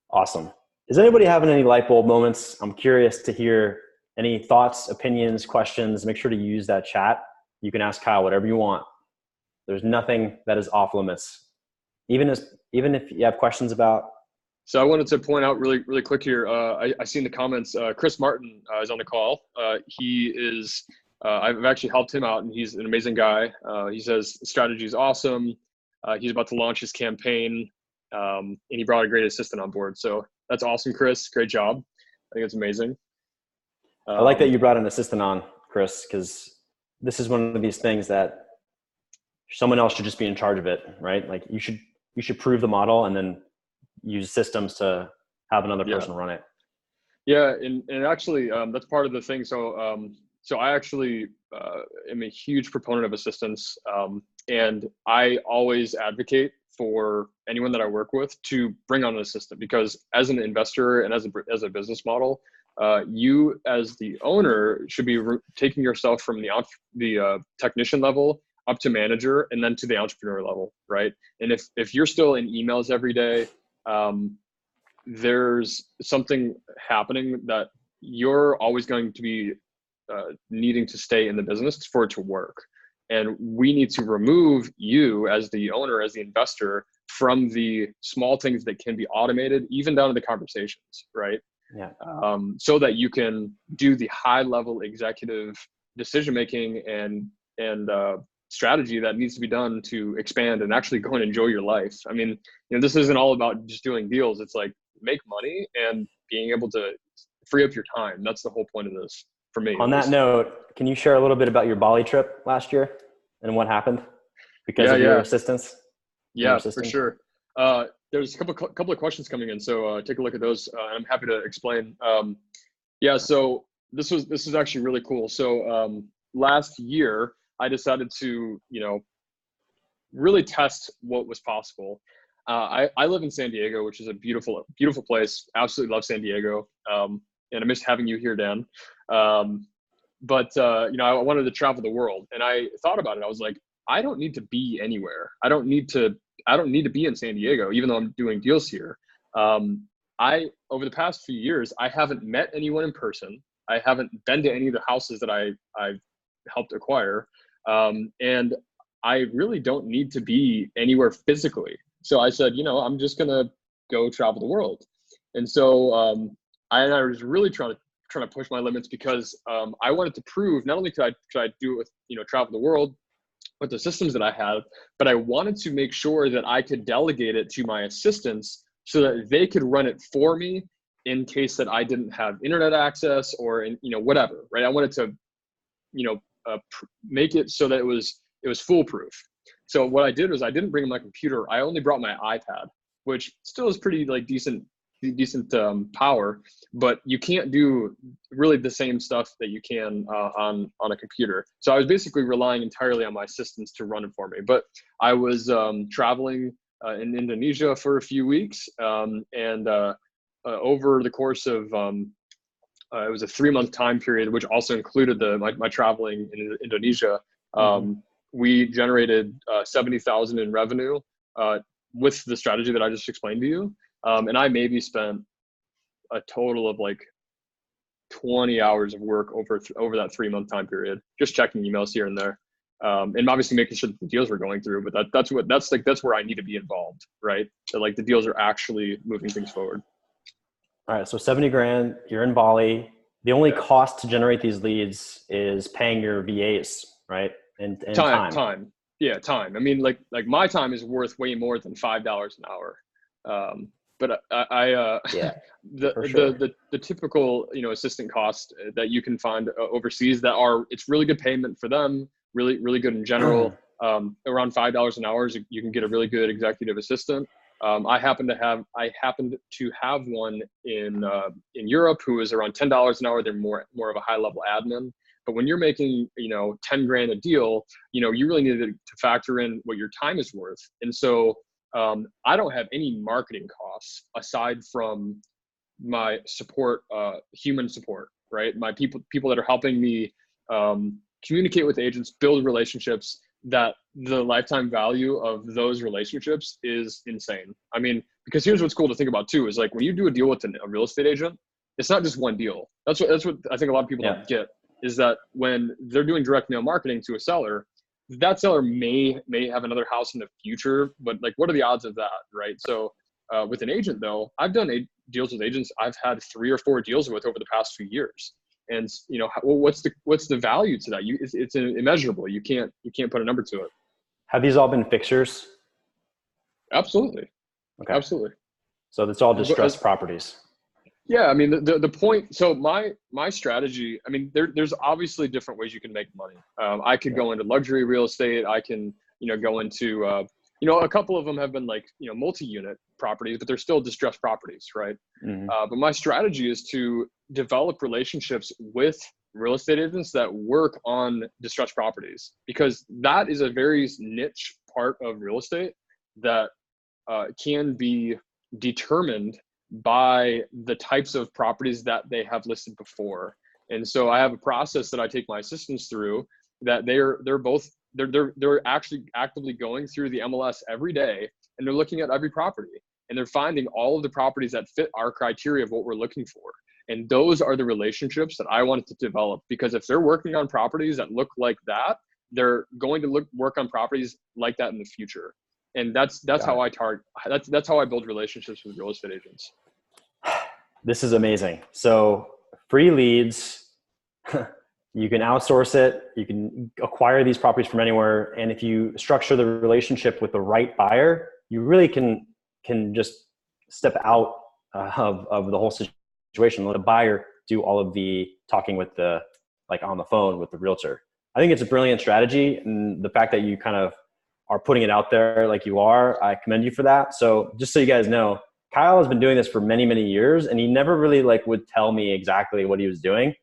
Awesome. Is anybody having any light bulb moments? I'm curious to hear any thoughts, opinions, questions. Make sure to use that chat. You can ask Kyle whatever you want. There's nothing that is off limits. Even if you have questions about. So I wanted to point out really, really quick here. I see in the comments, Chris Martin is on the call. He is, I've actually helped him out, and he's an amazing guy. He says strategy is awesome. He's about to launch his campaign, and he brought a great assistant on board. So that's awesome, Chris. Great job. I think it's amazing. I like that you brought an assistant on, Chris, because this is one of these things that someone else should just be in charge of it, right? Like you should prove the model and then use systems to have another person run it. Yeah, and actually that's part of the thing. So I actually am a huge proponent of assistants, and I always advocate for anyone that I work with to bring on an assistant, because as an investor and as a business model, you as the owner should be taking yourself from the technician level up to manager and then to the entrepreneur level, right? And if you're still in emails every day, there's something happening that you're always going to be needing to stay in the business for it to work. And we need to remove you as the owner, as the investor, from the small things that can be automated, even down to the conversations, right? Yeah. So that you can do the high level executive decision making and strategy that needs to be done to expand and actually go and enjoy your life. I mean, this isn't all about just doing deals. It's like make money and being able to free up your time. That's the whole point of this for me. On that note, can you share a little bit about your Bali trip last year and what happened because of your assistance? Yeah, for sure. There's a couple of questions coming in, so take a look at those. I'm happy to explain. So this is actually really cool. So last year, I decided to really test what was possible. I live in San Diego, which is a beautiful place. Absolutely love San Diego, and I miss having you here, Dan. But I wanted to travel the world, and I thought about it. I was like, I don't need to be anywhere. I don't need to be in San Diego, even though I'm doing deals here. Over the past few years, I haven't met anyone in person. I haven't been to any of the houses that I've helped acquire. And I really don't need to be anywhere physically. So I said, I'm just going to go travel the world. And so I was really trying to push my limits because I wanted to prove not only could I do it with, travel the world with the systems that I have, but I wanted to make sure that I could delegate it to my assistants so that they could run it for me in case that I didn't have internet access or, whatever, right? I wanted to, make it so that it was foolproof. So what I did was I didn't bring my computer. I only brought my iPad, which still is pretty decent power, but you can't do really the same stuff that you can on a computer. So I was basically relying entirely on my assistants to run it for me. But I was traveling in Indonesia for a few weeks, and over the course of it was a 3-month time period, which also included my traveling in Indonesia. We generated 70,000 in revenue with the strategy that I just explained to you. And I maybe spent a total of 20 hours of work over that 3-month time period, just checking emails here and there. And obviously making sure that the deals were going through, but that's where I need to be involved, right? So the deals are actually moving things forward. All right. So 70 grand, you're in Bali. The only cost to generate these leads is paying your VAs, right? And time. Yeah. Time. I mean, my time is worth way more than $5 an hour. But the typical, assistant cost that you can find overseas it's really good payment for them, really, really good in general. Around $5 an hour, you can get a really good executive assistant. I happened to have one in Europe who is around $10 an hour. They're more of a high level admin. But when you're making, 10 grand a deal, you really need to factor in what your time is worth. And so I don't have any marketing costs aside from my support, human support, right? My people that are helping me communicate with agents, build relationships, that the lifetime value of those relationships is insane. I mean, because here's what's cool to think about too, is when you do a deal with a real estate agent, it's not just one deal. That's what I think a lot of people don't get, is that when they're doing direct mail marketing to a seller, that seller may have another house in the future, but what are the odds of that, right? So with an agent though, I've done deals with agents I've had 3 or 4 deals with over the past few years. And what's the value to that? It's immeasurable. You can't put a number to it. Have these all been fixtures? Absolutely. Okay. Absolutely. So it's all distressed properties. Yeah. I mean, the point, so my strategy, I mean, there's obviously different ways you can make money. I could go into luxury real estate. I can, go into, a couple of them have been multi-unit properties, but they're still distressed properties. Right. Mm-hmm. But my strategy is to develop relationships with real estate agents that work on distressed properties, because that is a very niche part of real estate that can be determined by the types of properties that they have listed before. And so I have a process that I take my assistants through that they're actually actively going through the MLS every day, and they're looking at every property, and they're finding all of the properties that fit our criteria of what we're looking for. And those are the relationships that I wanted to develop, because if they're working on properties that look like that, they're going to work on properties like that in the future. And that's how I target. That's how I build relationships with real estate agents. This is amazing. So free leads, you can outsource it. You can acquire these properties from anywhere. And if you structure the relationship with the right buyer, you really can just step out of the whole situation. Let a buyer do all of the talking with on the phone with the realtor. I think it's a brilliant strategy. And the fact that you kind of are putting it out there like you are, I commend you for that. So just so you guys know, Kyle has been doing this for many, many years, and he never really would tell me exactly what he was doing.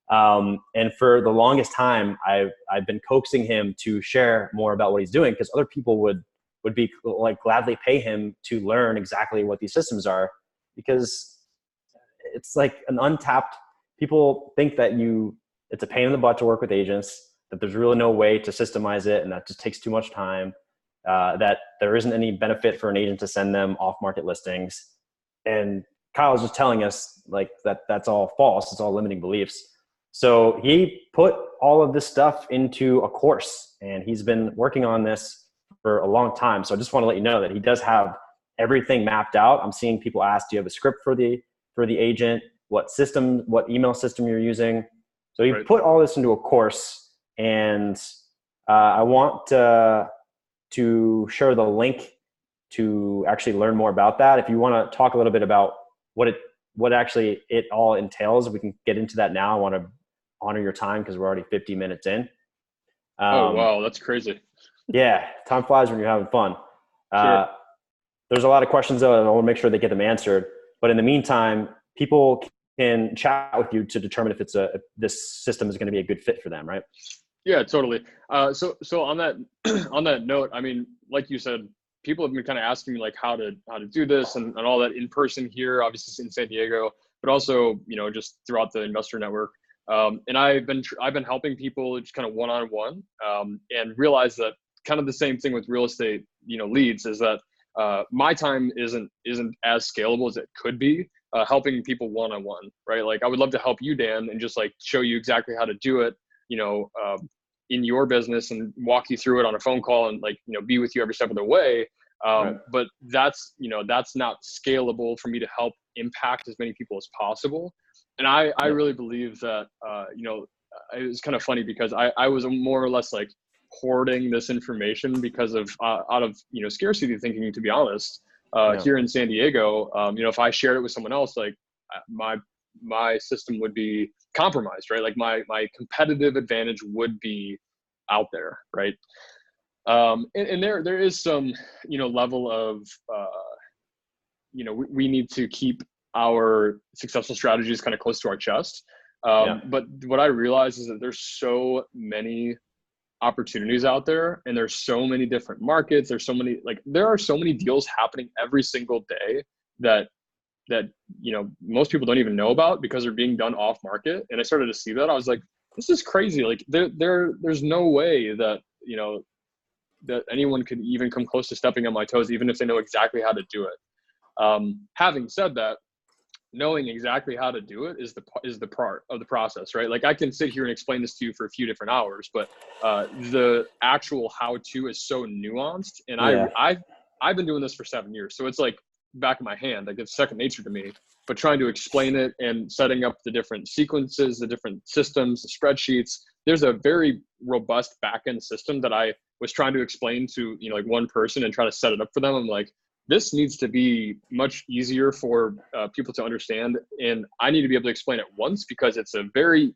And for the longest time, I've been coaxing him to share more about what he's doing, because other people would be gladly pay him to learn exactly what these systems are, because it's like an untapped. People think that it's a pain in the butt to work with agents, that there's really no way to systemize it, and that just takes too much time. That there isn't any benefit for an agent to send them off-market listings. And Kyle's just telling us that's all false. It's all limiting beliefs. So he put all of this stuff into a course, and he's been working on this for a long time. So I just want to let you know that he does have everything mapped out. I'm seeing people ask, do you have a script for the agent? What email system you're using? So he put all this into a course, and I want to share the link to actually learn more about that. If you want to talk a little bit about what actually it all entails, we can get into that now. I want to honor your time because we're already 50 minutes in. Oh, wow. That's crazy. Yeah. Time flies when you're having fun. Sure. There's a lot of questions though, and I want to make sure they get them answered. But in the meantime, people can chat with you to determine if this system is going to be a good fit for them, right? Yeah, totally. So on that on that note, I mean, like you said, people have been kind of asking me how to do this and all that in person here, obviously in San Diego, but also just throughout the investor network. And I've been helping people just kind of one-on-one, and realize that kind of the same thing with real estate leads is that my time isn't as scalable as it could be. Helping people one-on-one, right? I would love to help you, Dan, and just show you exactly how to do it, in your business, and walk you through it on a phone call, and be with you every step of the way. But that's not scalable for me to help impact as many people as possible. And I really believe that, it was kind of funny because I was more or less hoarding this information because of, out of, scarcity thinking, to be honest. Here in San Diego, if I shared it with someone else, my system would be compromised, right? My competitive advantage would be out there, right? And there is some, level of, we need to keep our successful strategies kind of close to our chest. But what I realize is that there's so many opportunities out there, and there's so many different markets. There's so many, there are so many deals happening every single day that most people don't even know about because they're being done off market. And I started to see that. I was like, this is crazy. There's no way that that anyone could even come close to stepping on my toes, even if they know exactly how to do it. Having said that, knowing exactly how to do it is the part of the process, right? I can sit here and explain this to you for a few different hours, but the actual how-to is so nuanced. And I've been doing this for 7 years, so it's back of my hand. It's second nature to me. But trying to explain it and setting up the different sequences, the different systems, the spreadsheets, there's a very robust back-end system that I was trying to explain to one person and try to set it up for them. I'm like, this needs to be much easier for people to understand, and I need to be able to explain it once because it's a very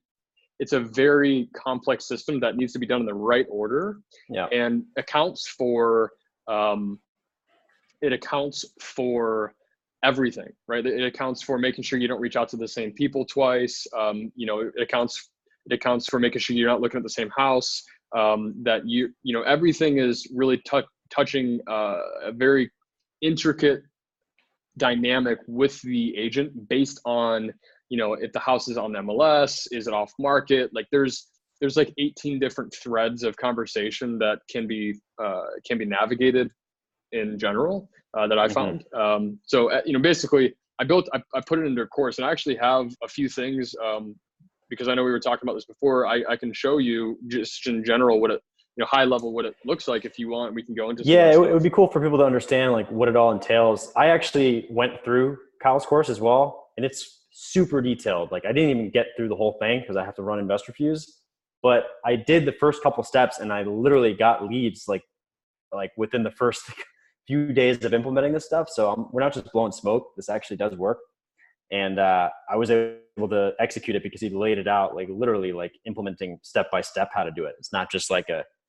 complex system that needs to be done in the right order, and accounts for everything, right? It accounts for making sure you don't reach out to the same people twice. It accounts for making sure you're not looking at the same house. That everything is really touching a very intricate dynamic with the agent based on, if the house is on the MLS, is it off market? Like there's like 18 different threads of conversation that can be navigated in general that I found. So basically I put it into a course, and I actually have a few things because I know we were talking about this before. I can show you just in general what it, high level, what it looks like. If you want, we can go into some it would be cool for people to understand like what it all entails. I actually went through Kyle's course as well, and it's super detailed. Like I didn't even get through the whole thing because I have to run InvestorFuse, but I did the first couple steps, and I literally got leads like within the first few days of implementing this stuff. So we're not just blowing smoke. This actually does work. And I was able to execute it because he laid it out, like literally like implementing step-by-step how to do it. It's not just like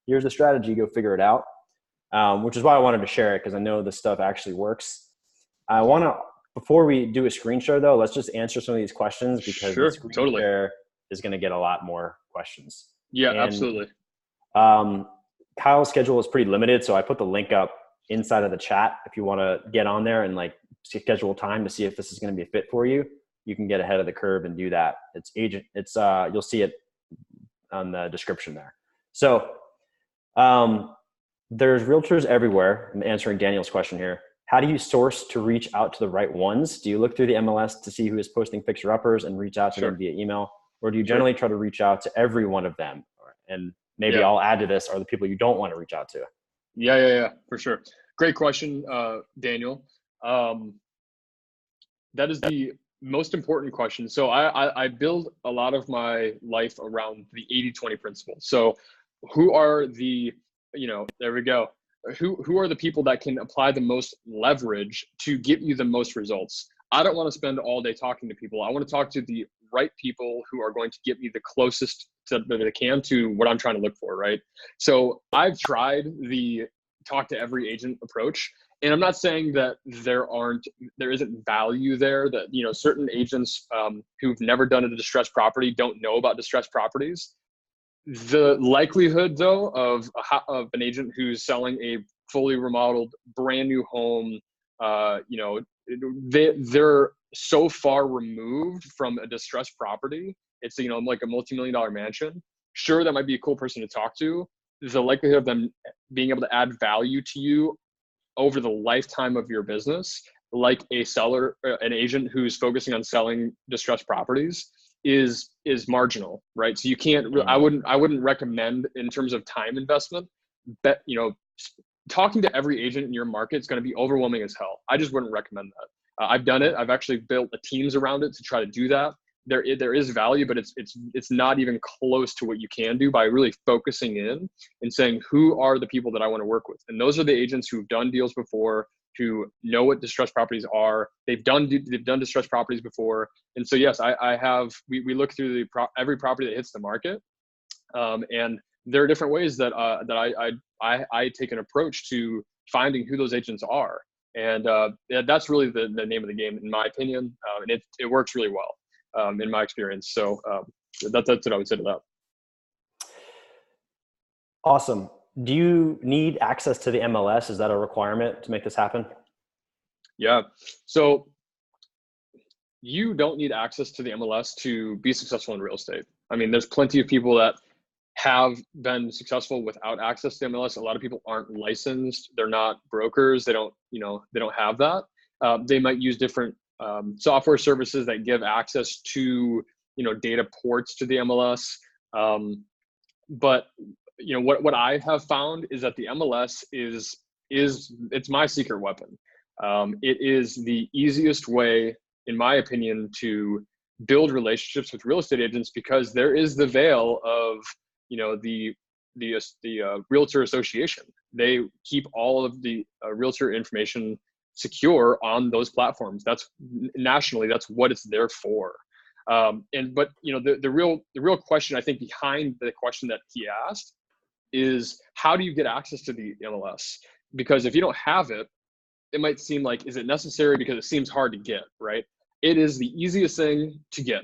here's the strategy, go figure it out, which is why I wanted to share it, because I know this stuff actually works. I want to, before we do a screen share though, let's just answer some of these questions, because the screen share is going to get a lot more questions. Yeah, absolutely. Kyle's schedule is pretty limited, so I put the link up inside of the chat. If you want to get on there and like schedule time to see if this is going to be a fit for you, you can get ahead of the curve and do that. You'll see it on the description there. So there's realtors everywhere. I'm answering Daniel's question here. How do you source to reach out to the right ones? Do you look through the MLS to see who is posting fixer uppers and reach out to them via email? Or do you generally try to reach out to every one of them? And maybe I'll add to this, are the people you don't want to reach out to? Yeah, for sure. Great question, Daniel. That is the most important question. So I build a lot of my life around the 80-20 principle. So who are the, there we go. Who are the people that can apply the most leverage to get you the most results? I don't want to spend all day talking to people. I want to talk to the right people who are going to get me the closest that they can to what I'm trying to look for, right? So I've tried the talk to every agent approach. And I'm not saying that there isn't value there, that, certain agents who've never done a distressed property don't know about distressed properties. The likelihood though of an agent who's selling a fully remodeled brand new home, they're so far removed from a distressed property. It's, like a multi-million-dollar mansion. Sure, that might be a cool person to talk to. The likelihood of them being able to add value to you over the lifetime of your business, like an agent who's focusing on selling distressed properties, is marginal, right? So you can't. I wouldn't recommend, in terms of time investment, talking to every agent in your market is going to be overwhelming as hell. I just wouldn't recommend that. I've done it. I've actually built teams around it to try to do that. There is value, but it's not even close to what you can do by really focusing in and saying, who are the people that I want to work with? And those are the agents who've done deals before, who know what distressed properties are. They've done distressed properties before. And so, yes, I have, we look through every property that hits the market. And there are different ways that I take an approach to finding who those agents are. And that's really the name of the game, in my opinion. And it works really well. In my experience. So that's what I would say to that. Awesome. Do you need access to the MLS? Is that a requirement to make this happen? Yeah. So you don't need access to the MLS to be successful in real estate. I mean, there's plenty of people that have been successful without access to MLS. A lot of people aren't licensed. They're not brokers. They don't have that. They might use different software services that give access to, data ports to the MLS. But what I have found is that the MLS it's my secret weapon. It is the easiest way, in my opinion, to build relationships with real estate agents, because there is the veil of, the realtor association. They keep all of the realtor information secure on those platforms. That's nationally, that's what it's there for. But the real question, I think, behind the question that he asked is, how do you get access to the MLS? Because if you don't have it, it might seem like, is it necessary? Because it seems hard to get, right? It is the easiest thing to get.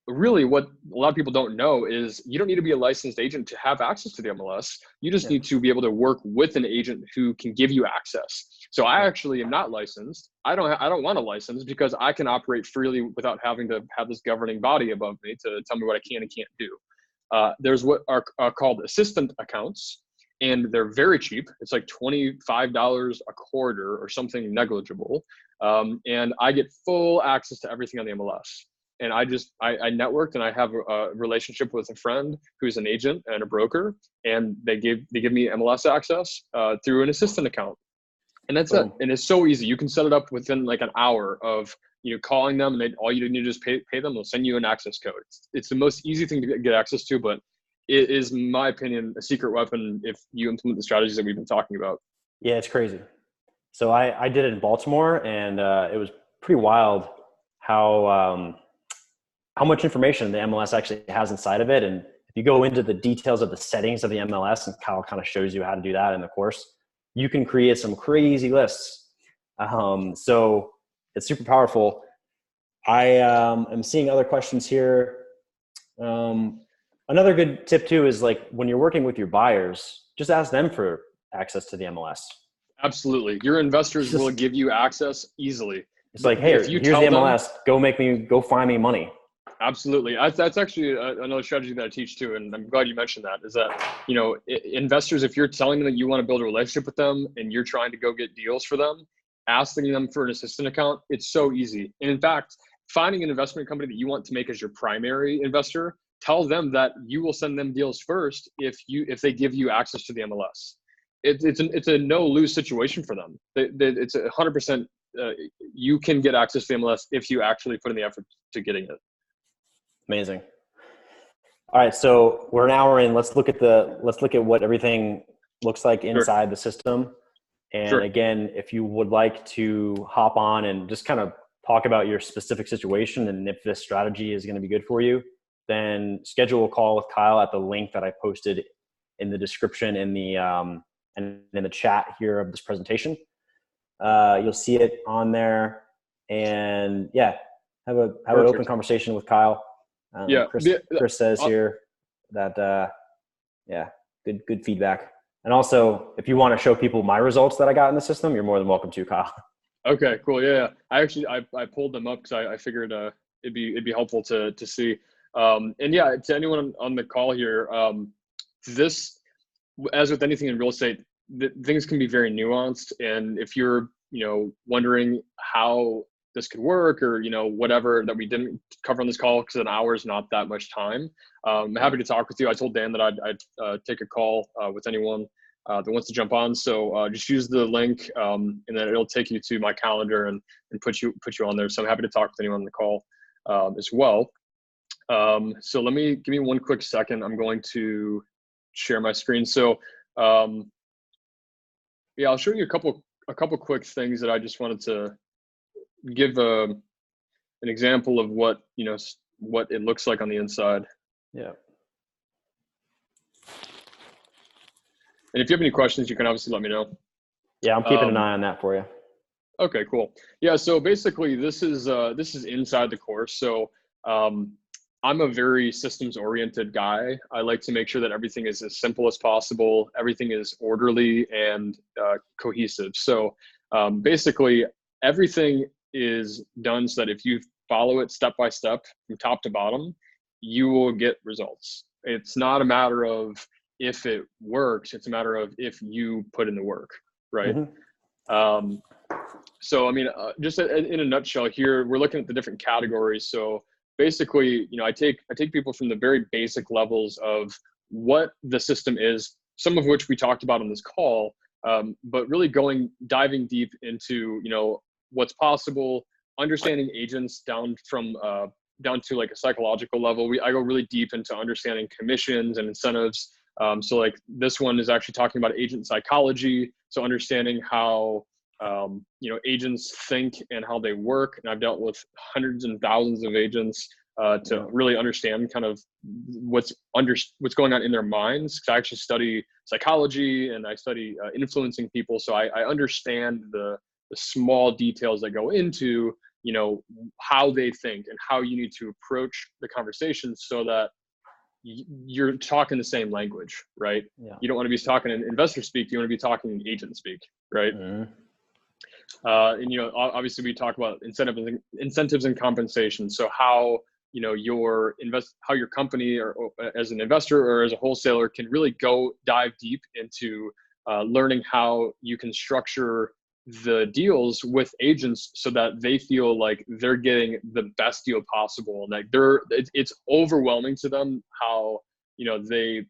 really what a lot of people don't know is you don't need to be a licensed agent to have access to the MLS. You just need to be able to work with an agent who can give you access. So I actually am not licensed. I don't want a license because I can operate freely without having to have this governing body above me to tell me what I can and can't do. There's what are called assistant accounts, and they're very cheap. It's like $25 a quarter or something negligible. And I get full access to everything on the MLS. And I networked, and I have a relationship with a friend who's an agent and a broker, and they give me MLS access through an assistant account, and that's it. And it's so easy. You can set it up within like an hour of calling them, and all you need to just pay them. They'll send you an access code. It's the most easy thing to get access to, but it is, in my opinion, a secret weapon if you implement the strategies that we've been talking about. Yeah, it's crazy. So I did it in Baltimore, and it was pretty wild how much information the MLS actually has inside of it. And if you go into the details of the settings of the MLS, and Kyle kind of shows you how to do that in the course, you can create some crazy lists. So it's super powerful. I am seeing other questions here. Another good tip too is like when you're working with your buyers, just ask them for access to the MLS. Absolutely. Your investors will give you access easily. It's like, hey, here's the MLS, go find me money. Absolutely. That's actually another strategy that I teach too. And I'm glad you mentioned that, is that, investors, if you're telling them that you want to build a relationship with them and you're trying to go get deals for them, asking them for an assistant account, it's so easy. And in fact, finding an investment company that you want to make as your primary investor, tell them that you will send them deals first if they give you access to the MLS. It's a no-lose situation for them. It's 100%. You can get access to the MLS if you actually put in the effort to getting it. Amazing. All right, so we're an hour in. Let's look at what everything looks like inside the system. And again, if you would like to hop on and just kind of talk about your specific situation and if this strategy is going to be good for you, then schedule a call with Kyle at the link that I posted in the description and in the chat here of this presentation. You'll see it on there, and have an open conversation with Kyle. Chris says here that good feedback. And also, if you want to show people my results that I got in the system, you're more than welcome to, Kyle. Okay, cool. Yeah. I pulled them up because I figured it'd be helpful to see. And to anyone on the call here, this, as with anything in real estate, things can be very nuanced. And if you're wondering how this could work, or whatever that we didn't cover on this call, because an hour is not that much time, I'm happy to talk with you. I told Dan that I'd take a call with anyone that wants to jump on. So just use the link, and then it'll take you to my calendar and put you on there. So I'm happy to talk with anyone on the call as well. So give me one quick second. I'm going to share my screen. So I'll show you a couple quick things that I just wanted to give an example of what it looks like on the inside. Yeah. And if you have any questions, you can obviously let me know. Yeah, I'm keeping an eye on that for you. Okay, cool. Yeah, so basically this is inside the course. So I'm a very systems oriented guy. I like to make sure that everything is as simple as possible. Everything is orderly and cohesive. So basically everything is done so that if you follow it step by step from top to bottom, you will get results. It's not a matter of if it works, it's a matter of if you put in the work, right? Mm-hmm. So, I mean, just in a nutshell here, we're looking at the different categories. So basically, I take people from the very basic levels of what the system is, some of which we talked about on this call, but really diving deep into, what's possible, understanding agents down to like a psychological level. I go really deep into understanding commissions and incentives. So like this one is actually talking about agent psychology. So understanding how, agents think and how they work. And I've dealt with hundreds and thousands of agents to really understand kind of what's going on in their minds. 'Cause I actually study psychology and I study influencing people. So I understand the small details that go into how they think and how you need to approach the conversation so that you're talking the same language, right? Yeah. You don't want to be talking in investor speak. You want to be talking in agent speak, right? Mm-hmm. And obviously we talk about incentives and compensation. So how how your company or as an investor or as a wholesaler can really dive deep into learning how you can structure the deals with agents so that they feel like they're getting the best deal possible, and like it's overwhelming to them how they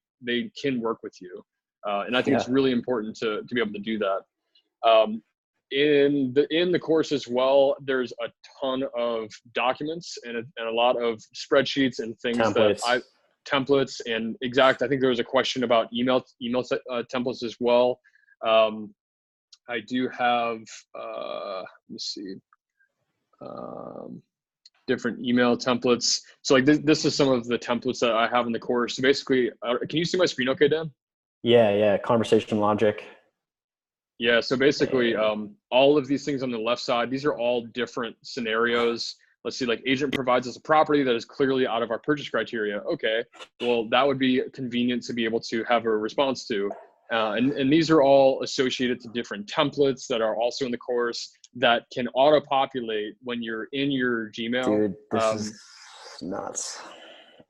can work with you, and I think it's really important to be able to do that. In the course as well, there's a ton of documents and a lot of spreadsheets and things templates and I think there was a question about email templates as well. I do have let me see, different email templates. So like this is some of the templates that I have in the course. So basically, can you see my screen okay, Dan? Yeah. Conversation logic. Yeah, so basically, all of these things on the left side, these are all different scenarios. Let's see, like agent provides us a property that is clearly out of our purchase criteria. Okay, well, that would be convenient to be able to have a response to. And these are all associated to different templates that are also in the course that can auto-populate when you're in your Gmail. Dude, this is nuts.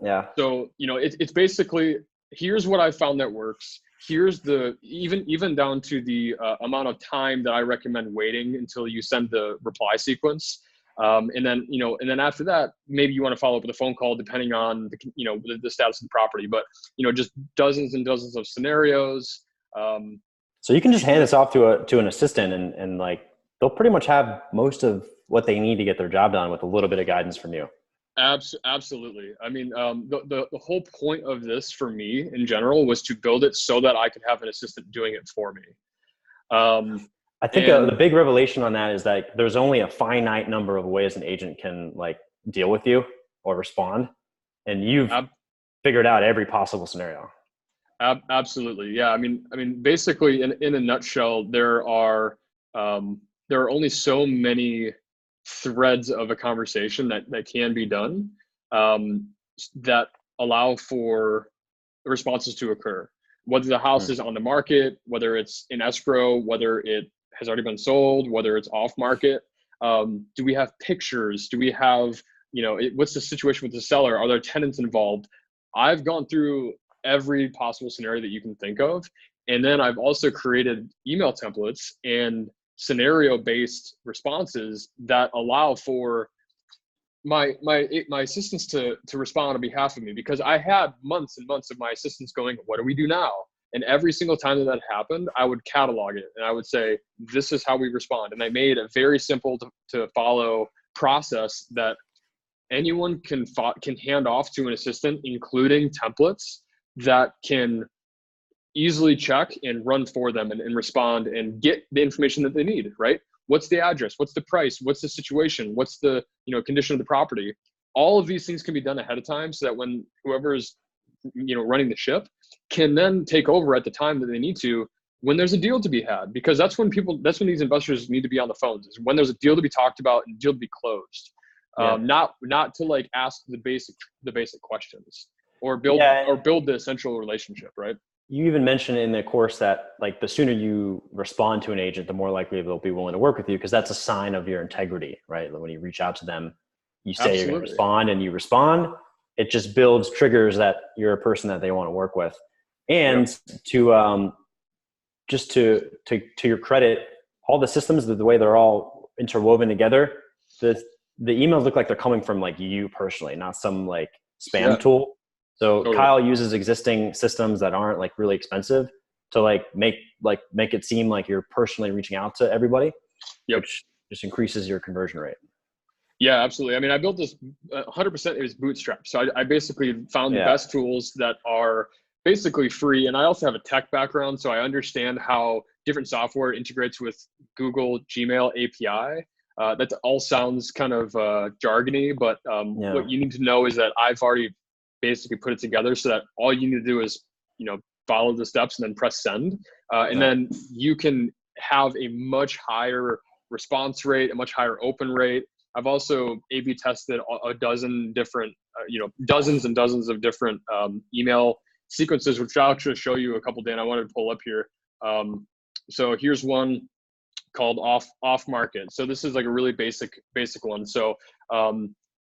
Yeah. So, it's basically, here's what I found that works. Here's the even down to the amount of time that I recommend waiting until you send the reply sequence, and then after that, maybe you want to follow up with a phone call depending on the status of the property. But just dozens and dozens of scenarios. So you can just hand this off to an assistant, and like they'll pretty much have most of what they need to get their job done with a little bit of guidance from you. Absolutely. I mean, the whole point of this for me in general was to build it so that I could have an assistant doing it for me. I think the big revelation on that is that there's only a finite number of ways an agent can like deal with you or respond, and you've figured out every possible scenario. Absolutely. Yeah. I mean, basically in a nutshell, there are only so many threads of a conversation that can be done that allow for responses to occur, whether the house is on the market, whether it's in escrow, whether it has already been sold, whether it's off market. Do we have pictures? Do we have, what's the situation with the seller? Are there tenants involved? I've gone through every possible scenario that you can think of. And then I've also created email templates and scenario-based responses that allow for my assistants to respond on behalf of me, because I had months and months of my assistants going, what do we do now? And every single time that happened, I would catalog it and I would say, this is how we respond. And I made a very simple to follow process that anyone can hand off to an assistant, including templates that can easily check and run for them and respond and get the information that they need, right? What's the address? What's the price? What's the situation? What's the condition of the property? All of these things can be done ahead of time so that when whoever's running the ship can then take over at the time that they need to, when there's a deal to be had, because that's when these investors need to be on the phones, is when there's a deal to be talked about and deal to be closed. Not to like ask the basic questions or build the essential relationship, right? You even mentioned in the course that like the sooner you respond to an agent, the more likely they'll be willing to work with you, because that's a sign of your integrity, right? When you reach out to them, you say you're going to respond and you respond. It just builds triggers that you're a person that they want to work with. And to just to your credit, all the systems, the way they're all interwoven together, the emails look like they're coming from like you personally, not some like spam tool. So totally. Kyle uses existing systems that aren't like really expensive to make it seem like you're personally reaching out to everybody, which just increases your conversion rate. Yeah, absolutely. I mean, I built this 100%. It was bootstrapped. So I basically found the best tools that are basically free. And I also have a tech background, so I understand how different software integrates with Google Gmail API. That all sounds kind of jargony, but what you need to know is that I've already basically put it together so that all you need to do is, follow the steps and then press send. And then you can have a much higher response rate, a much higher open rate. I've also A/B tested a dozen different, dozens and dozens of different email sequences, which I'll actually show you a couple, Dan. I wanted to pull up here. So here's one called off market. So this is like a really basic one. So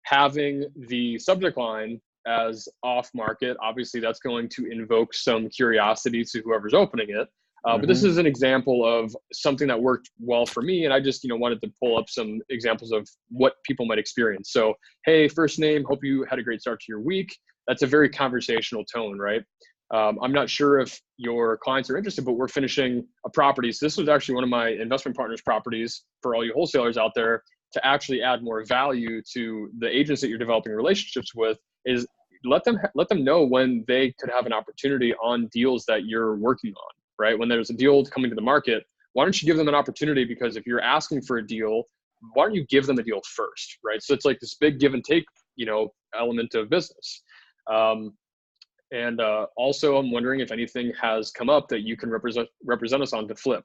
having the subject line as off market, obviously that's going to invoke some curiosity to whoever's opening it. But this is an example of something that worked well for me. And I just, wanted to pull up some examples of what people might experience. So, hey, first name, hope you had a great start to your week. That's a very conversational tone, right? I'm not sure if your clients are interested, but we're finishing a property. So this was actually one of my investment partners' properties for all you wholesalers out there to actually add more value to the agents that you're developing relationships with, is let them know when they could have an opportunity on deals that you're working on, right? When there's a deal coming to the market, why don't you give them an opportunity? Because if you're asking for a deal, why don't you give them a deal first, right? So it's like this big give and take, element of business. And also, I'm wondering if anything has come up that you can represent us on to flip.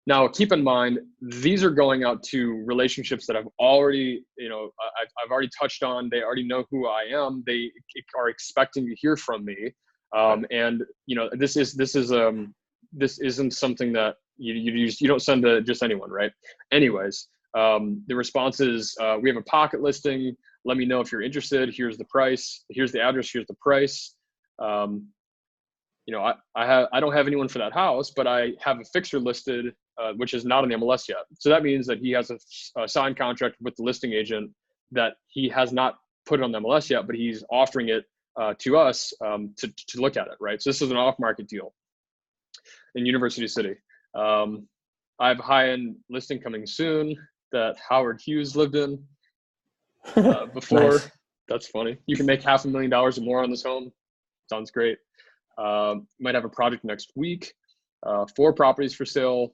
Now, keep in mind, these are going out to relationships that I've already, I've already touched on. They already know who I am. They are expecting to hear from me. And this isn't something that you don't send to just anyone, right? Anyways, the response is, we have a pocket listing. Let me know if you're interested. Here's the price. Here's the address. Here's the price. I don't have anyone for that house, but I have a fixer listed, which is not on the MLS yet. So that means that he has a signed contract with the listing agent that he has not put it on the MLS yet, but he's offering it to us to look at it, right? So this is an off-market deal in University City. I have a high-end listing coming soon that Howard Hughes lived in before. Nice. That's funny. You can make $500,000 or more on this home. Sounds great. Might have a project next week. 4 properties for sale.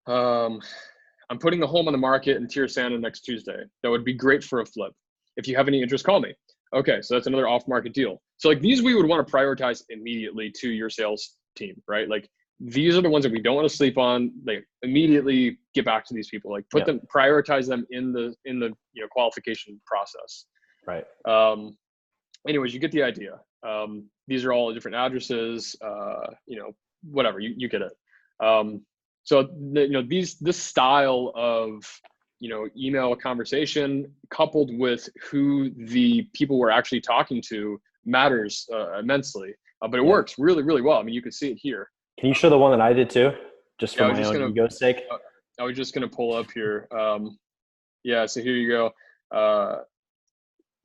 I'm putting the home on the market in Tierrasanta next Tuesday. That would be great for a flip. If you have any interest, call me. Okay, so that's another off-market deal. So like these, we would want to prioritize immediately to your sales team, right? Like these are the ones that we don't want to sleep on. Like immediately get back to these people. Like prioritize them in the qualification process. Right. Anyways, you get the idea. These are all different addresses, whatever, you get it. So this style of, email conversation coupled with who the people we're actually talking to matters immensely, but it works really, really well. I mean, you can see it here. Can you show the one that I did too? Just for my own ego's sake. I was just going to pull up here. So here you go.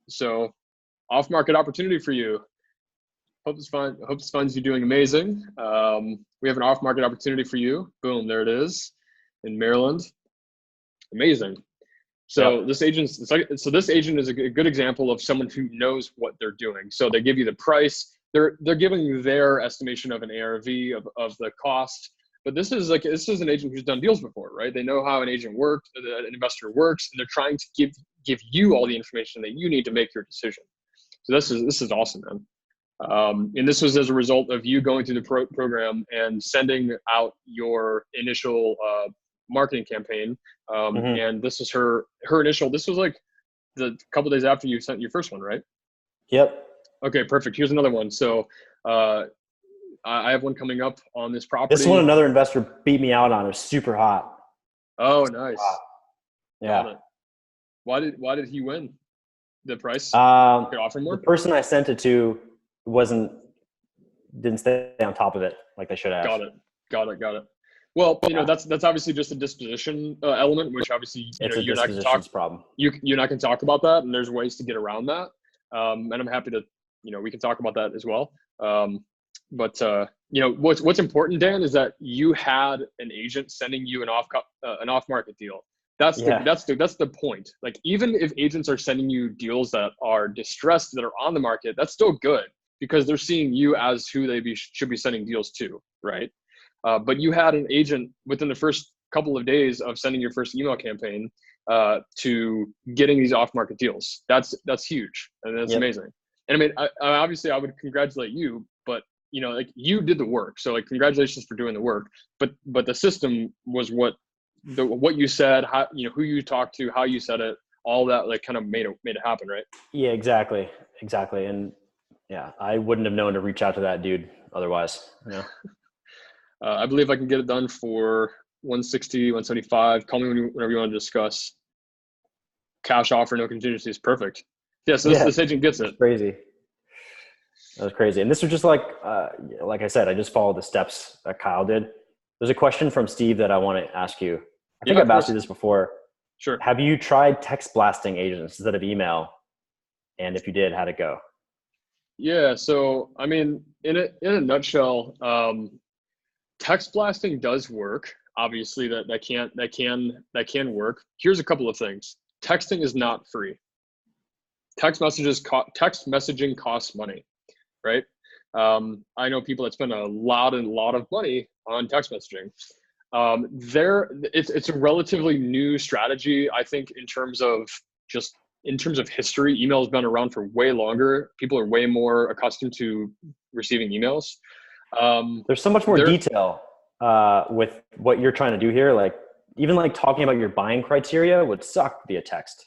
So off-market opportunity for you. Hope this finds you doing amazing. We have an off-market opportunity for you. Boom, there it is in Maryland. Amazing. So this agent is a good example of someone who knows what they're doing. So they give you the price. They're giving you their estimation of an ARV of the cost. But this is an agent who's done deals before, right? They know how an agent works, an investor works, and they're trying to give you all the information that you need to make your decision. So this is awesome, man. And this was as a result of you going through the program and sending out your initial marketing campaign. And this is her initial. This was like the couple days after you sent your first one, right? Yep. Okay, perfect. Here's another one. So I have one coming up on this property. This one, another investor beat me out on. It was super hot. Oh, nice. Yeah. Why did he win? The price? Could offer more? The person I sent it to didn't stay on top of it like they should have. Got it. Well, that's obviously just a disposition element, which obviously it's a you and I can talk problem. You and I can talk about that, and there's ways to get around that. And I'm happy to we can talk about that as well. But what's important, Dan, is that you had an agent sending you an off-market deal. That's the point. Like even if agents are sending you deals that are distressed, that are on the market, that's still good because they're seeing you as who they should be sending deals to, right? But you had an agent within the first couple of days of sending your first email campaign to getting these off-market deals. That's huge, and that's amazing. And I mean, I would congratulate you, but you did the work. So like, congratulations for doing the work. But the system was what what you said, how, who you talked to, how you said it, all that like kind of made it happen, right? Yeah, exactly. And yeah, I wouldn't have known to reach out to that dude otherwise. I believe I can get it done for 160, 175. Call me whenever you want to discuss. Cash offer, no contingencies. Perfect. Yeah, so this agent gets it. Crazy. That was crazy. And this was just like I said, I just followed the steps that Kyle did. There's a question from Steve that I want to ask you. I think I've asked you this before. Sure. Have you tried text blasting agents instead of email? And if you did, how'd it go? Yeah. So, I mean, in a nutshell, text blasting does work. Obviously that can work. Here's a couple of things. Texting is not free. Text messaging costs money, right? I know people that spend a lot of money on text messaging. It's a relatively new strategy, I think, in terms of history. Email has been around for way longer. People are way more accustomed to receiving emails. There's so much more detail with what you're trying to do here. Like even like talking about your buying criteria would suck via text.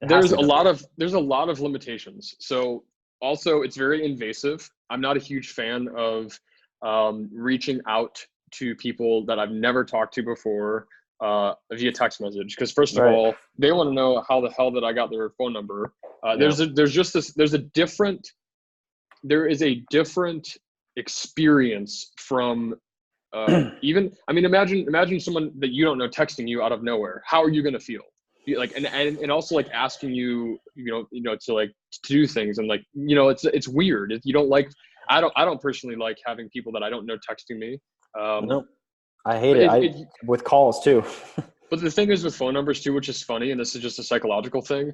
There's a lot of limitations. So also it's very invasive. I'm not a huge fan of reaching out to people that I've never talked to before via text message. Because first of all, they want to know how the hell that I got their phone number. There is a different experience from imagine someone that you don't know texting you out of nowhere. How are you going to feel? Like, and also like asking you to like to do things, and like, it's weird. If you don't like, I don't personally like having people that I don't know texting me. No, I hate it. With calls too. But the thing is with phone numbers too, which is funny, and this is just a psychological thing,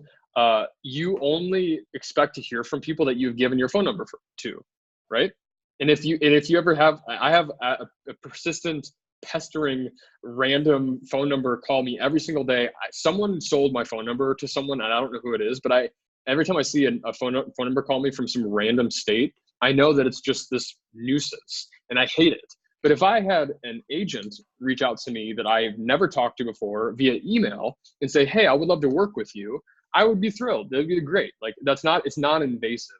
you only expect to hear from people that you've given your phone number to, right? And if you ever have, I have a persistent, pestering, random phone number call me every single day. Someone sold my phone number to someone, and I don't know who it is, but every time I see a phone number call me from some random state, I know that it's just this nuisance, and I hate it. But if I had an agent reach out to me that I've never talked to before via email and say, hey, I would love to work with you, I would be thrilled. That'd be great. Like it's non-invasive.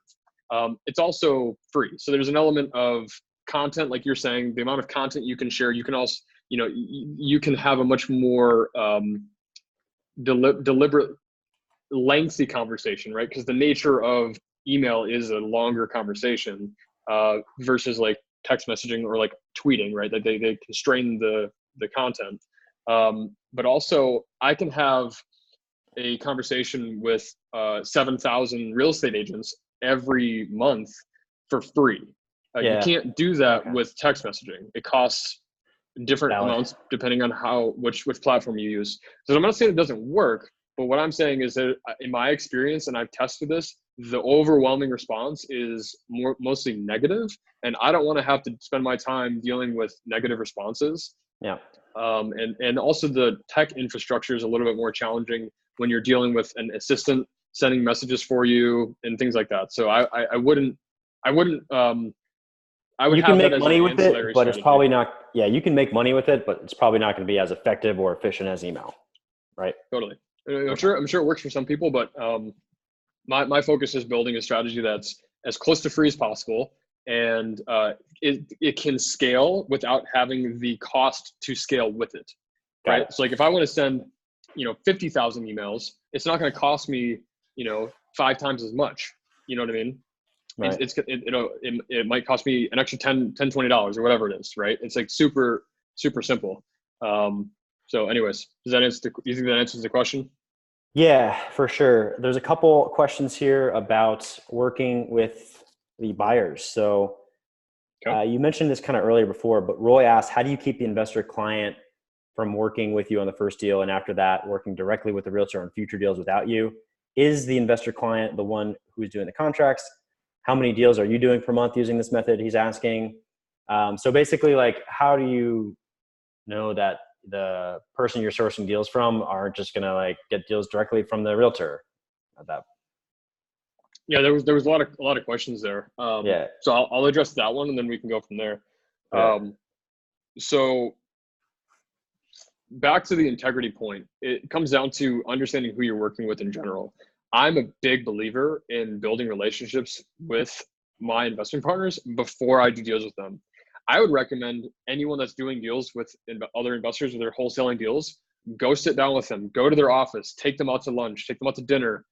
It's also free. So there's an element of content, like you're saying, the amount of content you can share. You can also, you can have a much more deliberate, lengthy conversation, right? Because the nature of email is a longer conversation versus like text messaging or like tweeting, right? That they constrain the content. But also I can have a conversation with 7,000 real estate agents every month for free. You can't do that with text messaging. It costs different amounts depending on which platform you use. So I'm not saying it doesn't work, but what I'm saying is that in my experience, and I've tested this, the overwhelming response is mostly negative, and I don't want to have to spend my time dealing with negative responses. Yeah. And also the tech infrastructure is a little bit more challenging when you're dealing with an assistant sending messages for you and things like that. So I would you can make money with it, but it's probably not. Yeah, you can make money with it, but it's probably not going to be as effective or efficient as email, right? Totally. I'm sure it works for some people, but my focus is building a strategy that's as close to free as possible, and it can scale without having the cost to scale with it, right? So like if I want to send 50,000 emails, it's not going to cost me 5 times as much. You know what I mean? Right. It might cost me an extra $10, $20 or whatever it is, right? It's like super, super simple. So anyways, do you think that answers the question? Yeah, for sure. There's a couple questions here about working with the buyers. So you mentioned this kind of earlier before, but Roy asked, how do you keep the investor client from working with you on the first deal, and after that, working directly with the realtor on future deals without you? Is the investor client the one who's doing the contracts? How many deals are you doing per month using this method? He's asking. So basically, like, how do you know that the person you're sourcing deals from aren't just gonna like get deals directly from the realtor? Yeah, there was a lot of questions there. So I'll address that one, and then we can go from there. So back to the integrity point, it comes down to understanding who you're working with in general. I'm a big believer in building relationships with my investment partners before I do deals with them. I would recommend anyone that's doing deals with other investors or they're wholesaling deals, go sit down with them, go to their office, take them out to lunch, take them out to dinner,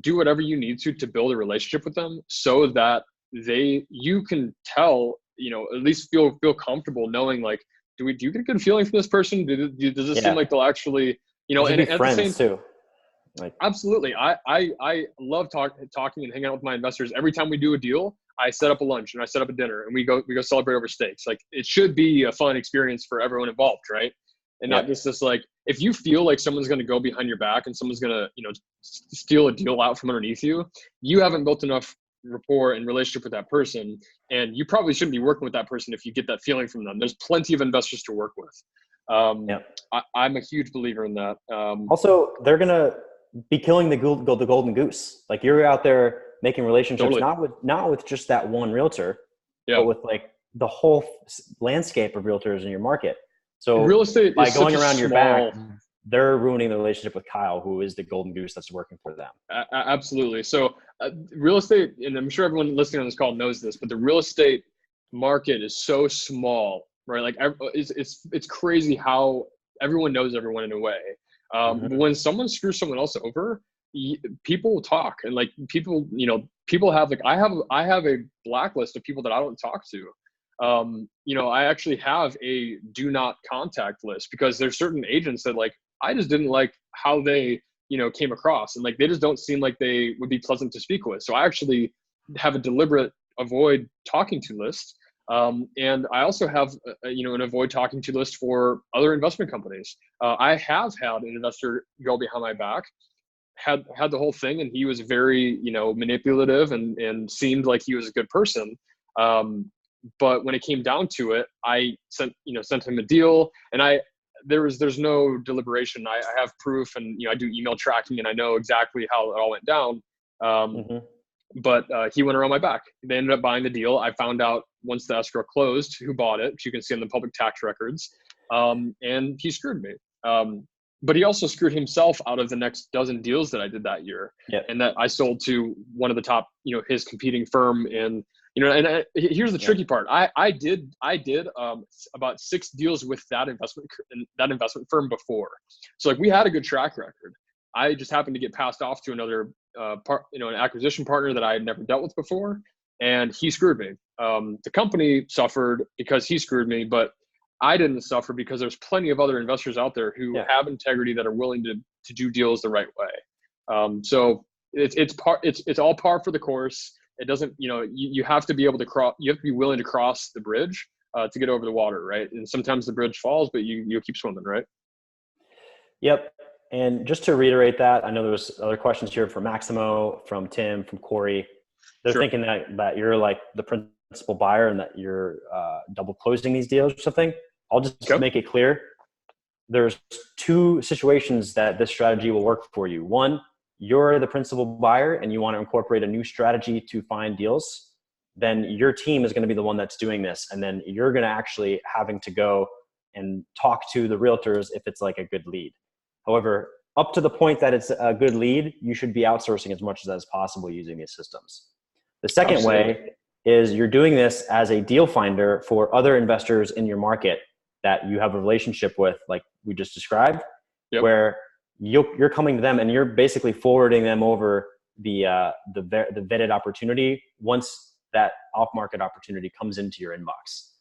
do whatever you need to build a relationship with them so that you can tell, at least feel comfortable knowing like, do you get a good feeling from this person? Does this seem like they'll actually, you should and be at friends the same too. Like, absolutely. I love talking and hanging out with my investors. Every time we do a deal, I set up a lunch and I set up a dinner and we go celebrate over steaks. Like it should be a fun experience for everyone involved, right? And not just this, like, if you feel like someone's going to go behind your back and someone's going to, steal a deal out from underneath you, you haven't built enough rapport and relationship with that person. And you probably shouldn't be working with that person if you get that feeling from them. There's plenty of investors to work with. I'm a huge believer in that. Also, they're going to be killing the golden goose. Like you're out there making relationships, not with just that one realtor, but with like the whole landscape of realtors in your market. So real estate by going around your back, they're ruining the relationship with Kyle, who is the golden goose that's working for them. Absolutely. So real estate, and I'm sure everyone listening on this call knows this, but the real estate market is so small, right? Like it's crazy how everyone knows everyone in a way. When someone screws someone else over, people will talk, and like people have like, I have a blacklist of people that I don't talk to. I actually have a do not contact list because there's certain agents that like, I just didn't like how they, came across, and like, they just don't seem like they would be pleasant to speak with. So I actually have a deliberate avoid talking to list. And I also have, an avoid talking to list for other investment companies. I have had an investor go behind my back, had the whole thing, and he was very, manipulative and seemed like he was a good person. But when it came down to it, I sent him a deal, and there's no deliberation. I have proof, and I do email tracking, and I know exactly how it all went down. But he went around my back. They ended up buying the deal. I found out once the escrow closed who bought it, which you can see on the public tax records. And he screwed me. But he also screwed himself out of the next dozen deals that I did that year, and that I sold to one of the top, his competing firm. And here's the tricky part. I did about 6 deals with that investment firm before. So like, we had a good track record. I just happened to get passed off to another an acquisition partner that I had never dealt with before, and he screwed me. The company suffered because he screwed me, but I didn't suffer because there's plenty of other investors out there who have integrity that are willing to do deals the right way. So it's all par for the course. It doesn't, you have to be able to cross. You have to be willing to cross the bridge to get over the water, right? And sometimes the bridge falls, but you keep swimming, right? Yep. And just to reiterate that, I know there was other questions here from Maximo, from Tim, from Corey. They're thinking that you're like the principal buyer and that you're double closing these deals or something. I'll just make it clear. There's 2 situations that this strategy will work for you. One, you're the principal buyer and you want to incorporate a new strategy to find deals. Then your team is going to be the one that's doing this. And then you're going to actually having to go and talk to the realtors if it's like a good lead. However, up to the point that it's a good lead, you should be outsourcing as much as possible using these systems. The second way is you're doing this as a deal finder for other investors in your market that you have a relationship with, like we just described, where you're coming to them and you're basically forwarding them over the vetted opportunity once that off-market opportunity comes into your inbox.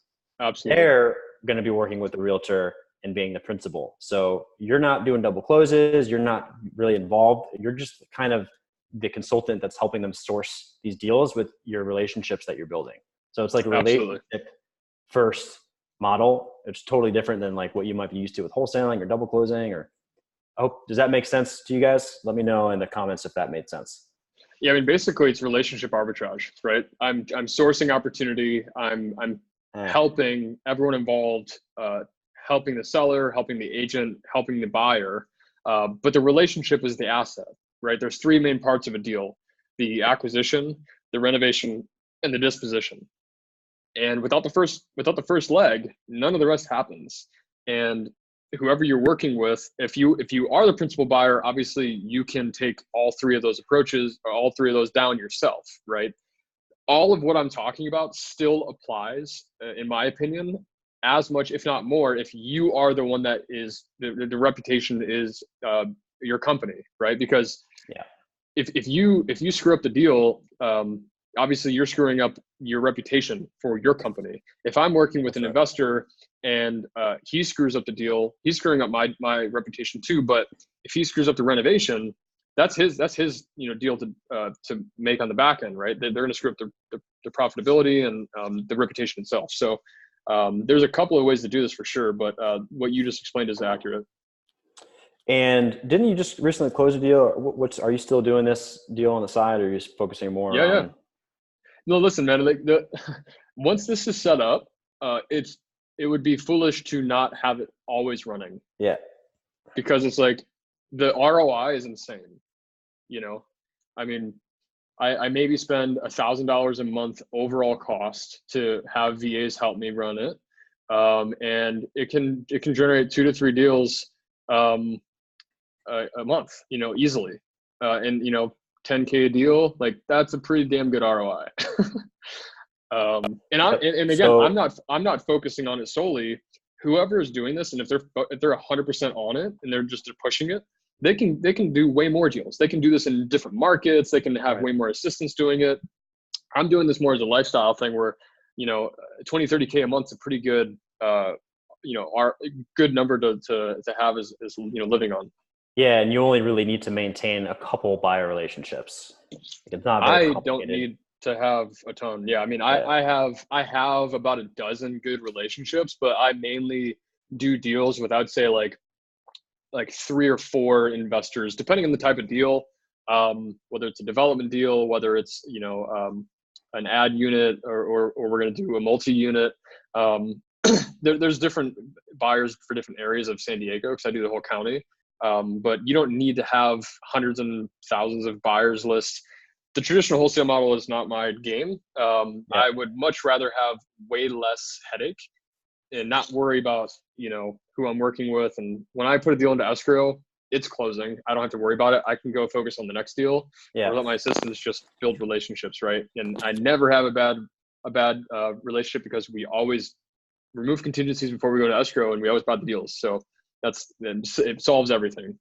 Absolutely. They're going to be working with the realtor and being the principal. So you're not doing double closes. You're not really involved. You're just kind of the consultant that's helping them source these deals with your relationships that you're building. So it's like a relationship first model. It's totally different than like what you might be used to with wholesaling or double closing. Or does that make sense to you guys? Let me know in the comments if that made sense. Yeah, I mean, basically it's relationship arbitrage, right? I'm sourcing opportunity. I'm helping everyone involved, helping the seller, helping the agent, helping the buyer. But the relationship is the asset, right? There's 3 main parts of a deal: the acquisition, the renovation, and the disposition. And without the first leg, none of the rest happens. And whoever you're working with, if you are the principal buyer, obviously you can take all three of those approaches, or all three of those down yourself, right? All of what I'm talking about still applies, in my opinion, as much, if not more, if you are the one that is the reputation is your company, right? Because Yeah. if you screw up the deal, obviously you're screwing up your reputation for your company. If I'm working with an investor and he screws up the deal, he's screwing up my reputation too. But if he screws up the renovation, that's his deal to make on the back end, right? They're going to screw up the profitability and the reputation itself. So there's a couple of ways to do this for sure, but what you just explained is accurate. And didn't you just recently close a deal? Are you still doing this deal on the side, or are you just focusing more on? Yeah. No, listen, man. Like once this is set up, it would be foolish to not have it always running. Yeah. Because it's like the ROI is insane. I mean, I maybe spend $1,000 a month overall cost to have VAs help me run it, and it can generate 2 to 3 deals a month, easily, and $10K a deal, like that's a pretty damn good ROI. And again, I'm not focusing on it solely. Whoever is doing this, and if they're 100% on it and they're pushing it, they can do way more deals. They can do this in different markets. They can have way more assistants doing it. I'm doing this more as a lifestyle thing where, 20, 30K a month is a pretty good, our good number to have as living on. Yeah, and you only really need to maintain a couple buyer relationships. It's not I very don't need to have a ton. Yeah, I mean, I have about a dozen good relationships, but I mainly do deals with, I'd say, like 3 or 4 investors, depending on the type of deal, whether it's a development deal, whether it's an ad unit, or we're going to do a multi-unit. There's different buyers for different areas of San Diego because I do the whole county. But you don't need to have hundreds and thousands of buyers lists. The traditional wholesale model is not my game. I would much rather have way less headache and not worry about, who I'm working with. And when I put a deal into escrow, it's closing. I don't have to worry about it. I can go focus on the next deal or let my assistants just build relationships. Right. And I never have a bad relationship because we always remove contingencies before we go to escrow, and we always buy the deals. So it solves everything.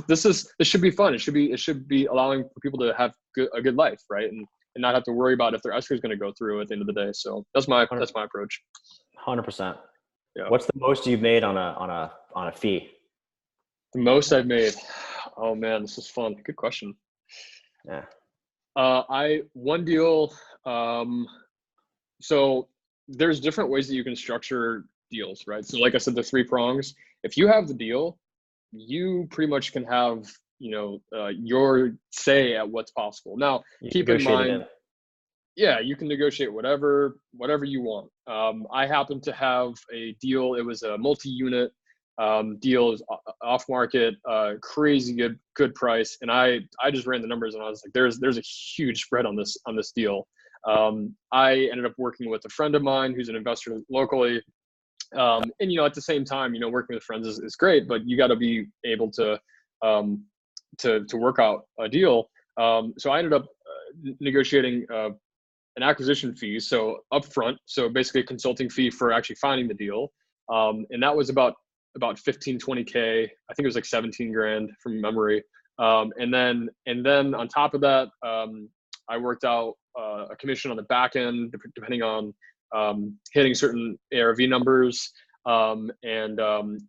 This should be fun. It should be allowing for people to have a good life, right? And not have to worry about if their escrow is going to go through at the end of the day. So that's my approach. 100%. Yeah. What's the most you've made on a fee? The most I've made. Oh man, this is fun. Good question. Yeah. One deal. So there's different ways that you can structure deals, right? So like I said, the 3 prongs. If you have the deal, you pretty much can have, your say at what's possible. Now, keep in mind, you can negotiate whatever you want. I happen to have a deal. It was a multi-unit deal, off market, crazy good price. And I just ran the numbers and I was like, there's a huge spread on this deal. I ended up working with a friend of mine who's an investor locally. And, at the same time, working with friends is great, but you got to be able to work out a deal. So I ended up negotiating an acquisition fee. So upfront. So basically a consulting fee for actually finding the deal. And that was about 15, 20K. I think it was like 17 grand from memory. And then on top of that, I worked out a commission on the back end, depending on hitting certain ARV numbers. And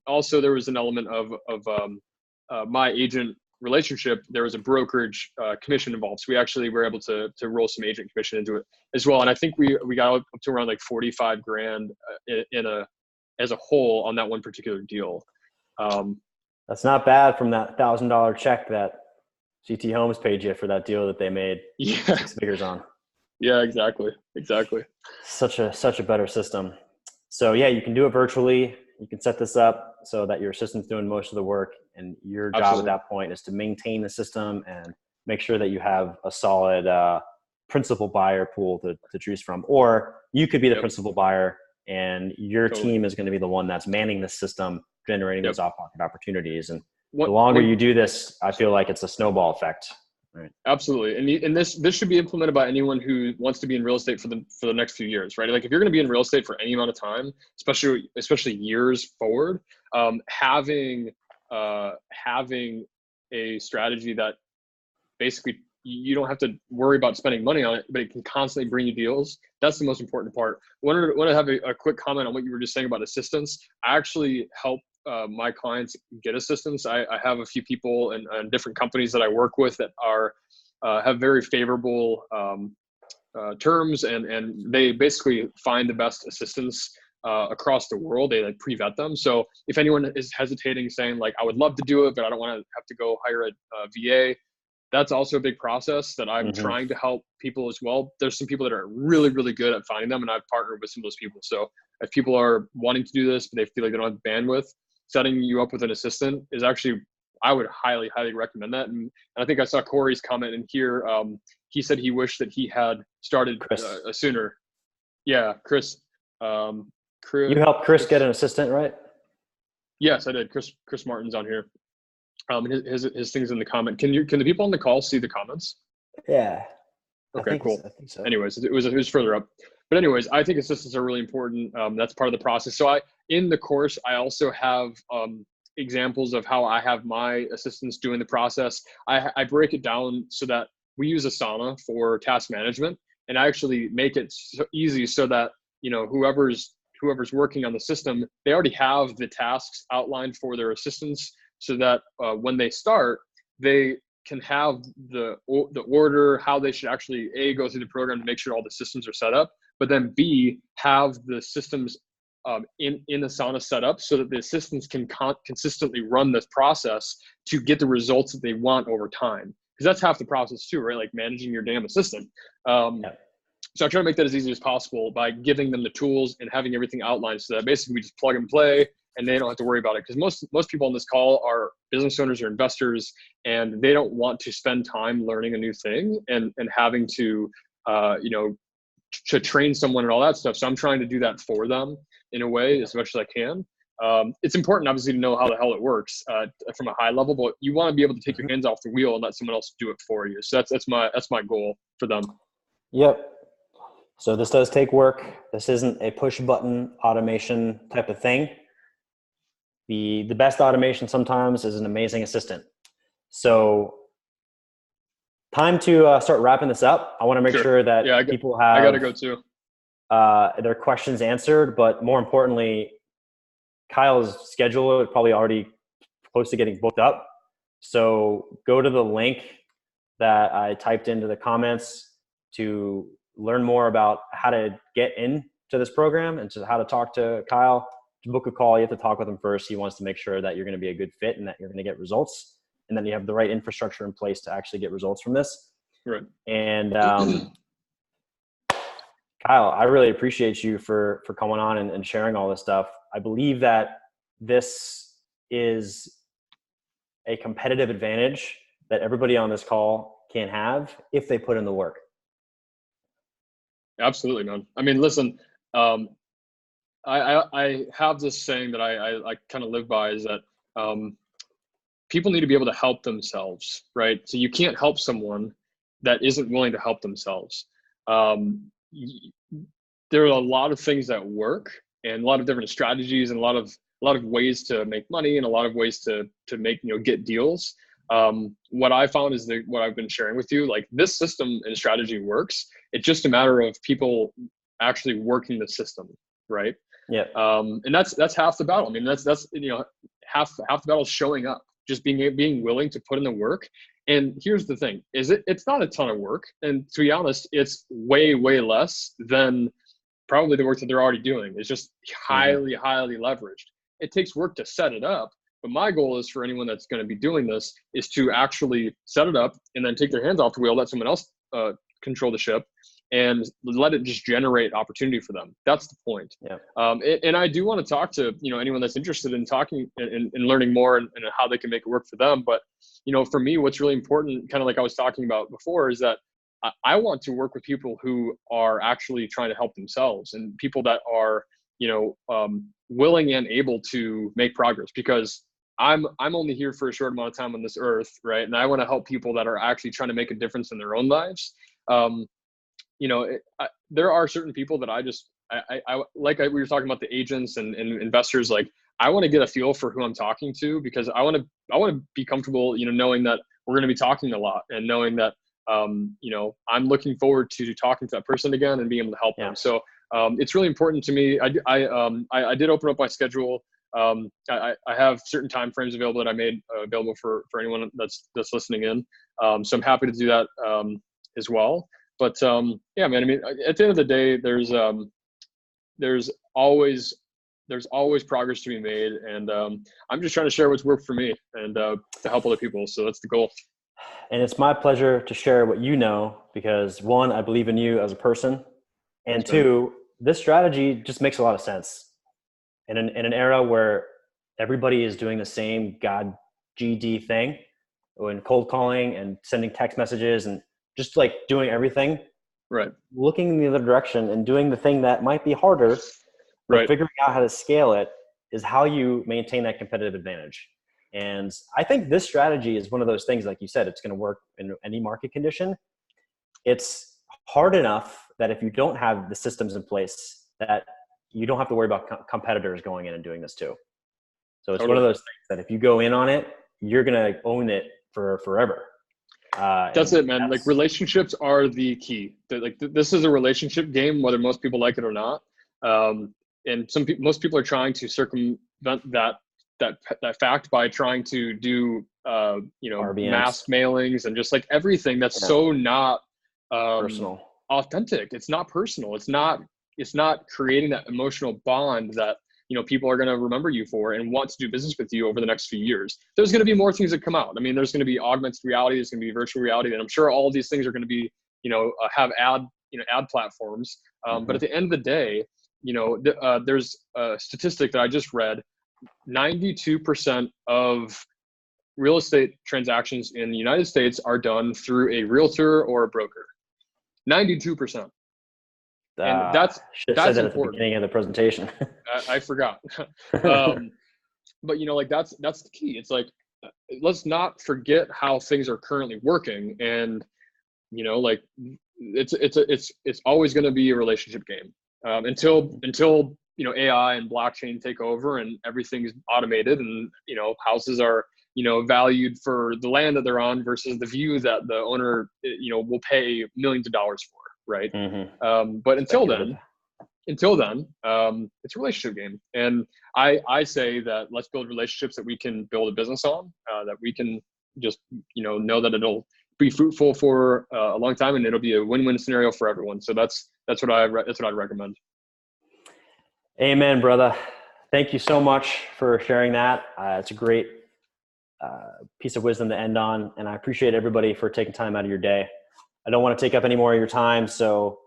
also there was an element of my agent relationship. There was a brokerage commission involved. So we actually were able to roll some agent commission into it as well. And I think we got up to around like 45 grand as a whole on that one particular deal. That's not bad from that $1,000 check that CT Homes paid you for that deal that they made 6 figures on. Yeah, exactly. Such a better system. So yeah, you can do it virtually. You can set this up so that your assistant's doing most of the work, and your job at that point is to maintain the system and make sure that you have a solid principal buyer pool to choose from. Or you could be the principal buyer, and your team is going to be the one that's manning the system, generating Yep. those off-market opportunities. And the What, longer what, you do this, I feel like it's a snowball effect. Right. Absolutely, and this should be implemented by anyone who wants to be in real estate for the next few years, right? Like if you're going to be in real estate for any amount of time, especially years forward, having a strategy that basically you don't have to worry about spending money on it, but it can constantly bring you deals. That's the most important part. Want to have a quick comment on what you were just saying about assistance. I actually help my clients get assistance. I have a few people in different companies that I work with that are have very favorable terms, and they basically find the best assistants across the world. They like pre-vet them. So if anyone is hesitating, saying like, I would love to do it, but I don't want to have to go hire a VA, that's also a big process that I'm trying to help people as well. There's some people that are really, really good at finding them, and I've partnered with some of those people. So if people are wanting to do this, but they feel like they don't have bandwidth, setting you up with an assistant is actually, I would highly, highly recommend that. And I think I saw Corey's comment in here. He said he wished that he had started sooner. Yeah, Chris. You helped Chris get an assistant, right? Yes, I did. Chris Martin's on here. His thing's in the comment. Can the people on the call see the comments? Yeah. Okay, cool. I think so. Anyways, it was further up. But anyways, I think assistants are really important. That's part of the process. So in the course, I also have examples of how I have my assistants doing the process. I break it down so that we use Asana for task management, and I actually make it so easy so that, you know, whoever's working on the system, they already have the tasks outlined for their assistants, so that when they start, they can have the order, how they should actually go through the program to make sure all the systems are set up, but then B, have the systems in Asana set up so that the assistants can consistently run this process to get the results that they want over time. Because that's half the process too, right? Like managing your damn assistant. So I try to make that as easy as possible by giving them the tools and having everything outlined so that basically we just plug and play and they don't have to worry about it. Because most people on this call are business owners or investors, and they don't want to spend time learning a new thing and having to, to train someone and all that stuff. So I'm trying to do that for them in a way as much as I can. It's important, obviously, to know how the hell it works from a high level, but you want to be able to take your hands off the wheel and let someone else do it for you. So that's my goal for them. Yep. So this does take work. This isn't a push button automation type of thing. The best automation sometimes is an amazing assistant. So time to start wrapping this up. I want to make sure that people have, I gotta go too. Their questions answered, but more importantly, Kyle's schedule is probably already close to getting booked up. So go to the link that I typed into the comments to learn more about how to get into this program and to how to talk to Kyle. To book a call, you have to talk with him first. He wants to make sure that you're going to be a good fit and that you're going to get results, and then you have the right infrastructure in place to actually get results from this. Right. And Kyle, I really appreciate you for coming on and sharing all this stuff. I believe that this is a competitive advantage that everybody on this call can have if they put in the work. Absolutely, man. I mean, listen, I have this saying that I kind of live by, is that people need to be able to help themselves, right? So you can't help someone that isn't willing to help themselves. There are a lot of things that work, and a lot of different strategies, and a lot of ways to make money, and a lot of ways to make, get deals. What I found is that what I've been sharing with you, like this system and strategy works. It's just a matter of people actually working the system, right? Yeah. And that's half the battle. I mean, that's half the battle is showing up, just being willing to put in the work. And here's the thing: it's not a ton of work, and to be honest, it's way less than probably the work that they're already doing. It's just highly leveraged. It takes work to set it up. But my goal is for anyone that's going to be doing this is to actually set it up and then take their hands off the wheel, let someone else control the ship, and let it just generate opportunity for them. That's the point. Yeah. And I do want to talk to anyone that's interested in talking and learning more and how they can make it work for them. But for me, what's really important, kind of like I was talking about before, is that I want to work with people who are actually trying to help themselves, and people that are willing and able to make progress, because I'm only here for a short amount of time on this earth, right? And I want to help people that are actually trying to make a difference in their own lives. There are certain people that we were talking about the agents and investors. Like, I want to get a feel for who I'm talking to, because I want to be comfortable, knowing that we're going to be talking a lot, and knowing that, I'm looking forward to talking to that person again and being able to help them. So it's really important to me. I did open up my schedule. I have certain time frames available that I made available for anyone that's listening in. So I'm happy to do that as well. But yeah, man, I mean, at the end of the day, there's always progress to be made, and I'm just trying to share what's worked for me, and to help other people. So that's the goal. And it's my pleasure to share what you know, because one, I believe in you as a person, and two, this strategy just makes a lot of sense. In an era where everybody is doing the same God GD thing, when cold calling and sending text messages and just like doing everything, right? Looking in the other direction and doing the thing that might be harder, but figuring out how to scale it is how you maintain that competitive advantage. And I think this strategy is one of those things, like you said, it's going to work in any market condition. It's hard enough that if you don't have the systems in place, that you don't have to worry about competitors going in and doing this too. So it's one of those things that if you go in on it, you're going to own it for forever. That's it, man. Like, relationships are the key. This is a relationship game, whether most people like it or not. And most people are trying to circumvent that fact by trying to do RBMs. mass mailings and just like everything that's so not personal, authentic. It's not personal. It's not creating that emotional bond that people are going to remember you for and want to do business with you over the next few years. There's going to be more things that come out. I mean, there's going to be augmented reality, there's going to be virtual reality, and I'm sure all of these things are going to be have ad platforms. But at the end of the day, there's a statistic that I just read. 92% of real estate transactions in the United States are done through a realtor or a broker. 92%. And that's said that important. at the beginning of the presentation. I forgot. But that's the key. It's like, let's not forget how things are currently working, and it's always going to be a relationship game until AI and blockchain take over and everything's automated, and houses are valued for the land that they're on versus the view that the owner will pay millions of dollars for, right? But until then, it's a relationship game. And I say that let's build relationships that we can build a business on, that we can just know that it'll be fruitful for a long time, and it'll be a win-win scenario for everyone. So that's what I'd recommend. Amen, brother. Thank you so much for sharing that. It's a great piece of wisdom to end on, and I appreciate everybody for taking time out of your day. I don't want to take up any more of your time, so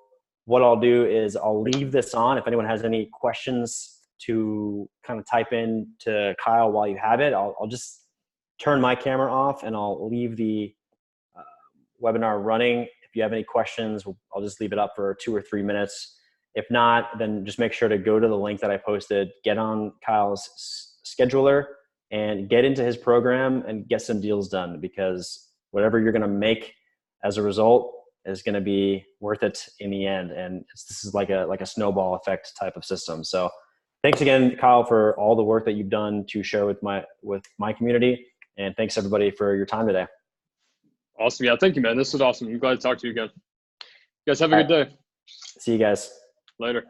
what I'll do is I'll leave this on. If anyone has any questions to kind of type in to Kyle while you have it, I'll just turn my camera off and I'll leave the webinar running. If you have any questions, I'll just leave it up for 2 or 3 minutes. If not, then just make sure to go to the link that I posted, get on Kyle's scheduler and get into his program and get some deals done, because whatever you're going to make as a result is going to be worth it in the end. And this is like a snowball effect type of system. So thanks again, Kyle, for all the work that you've done to share with my community. And thanks everybody for your time today. Awesome. Yeah. Thank you, man. This was awesome. I'm glad to talk to you again. You guys have a good day. See you guys later.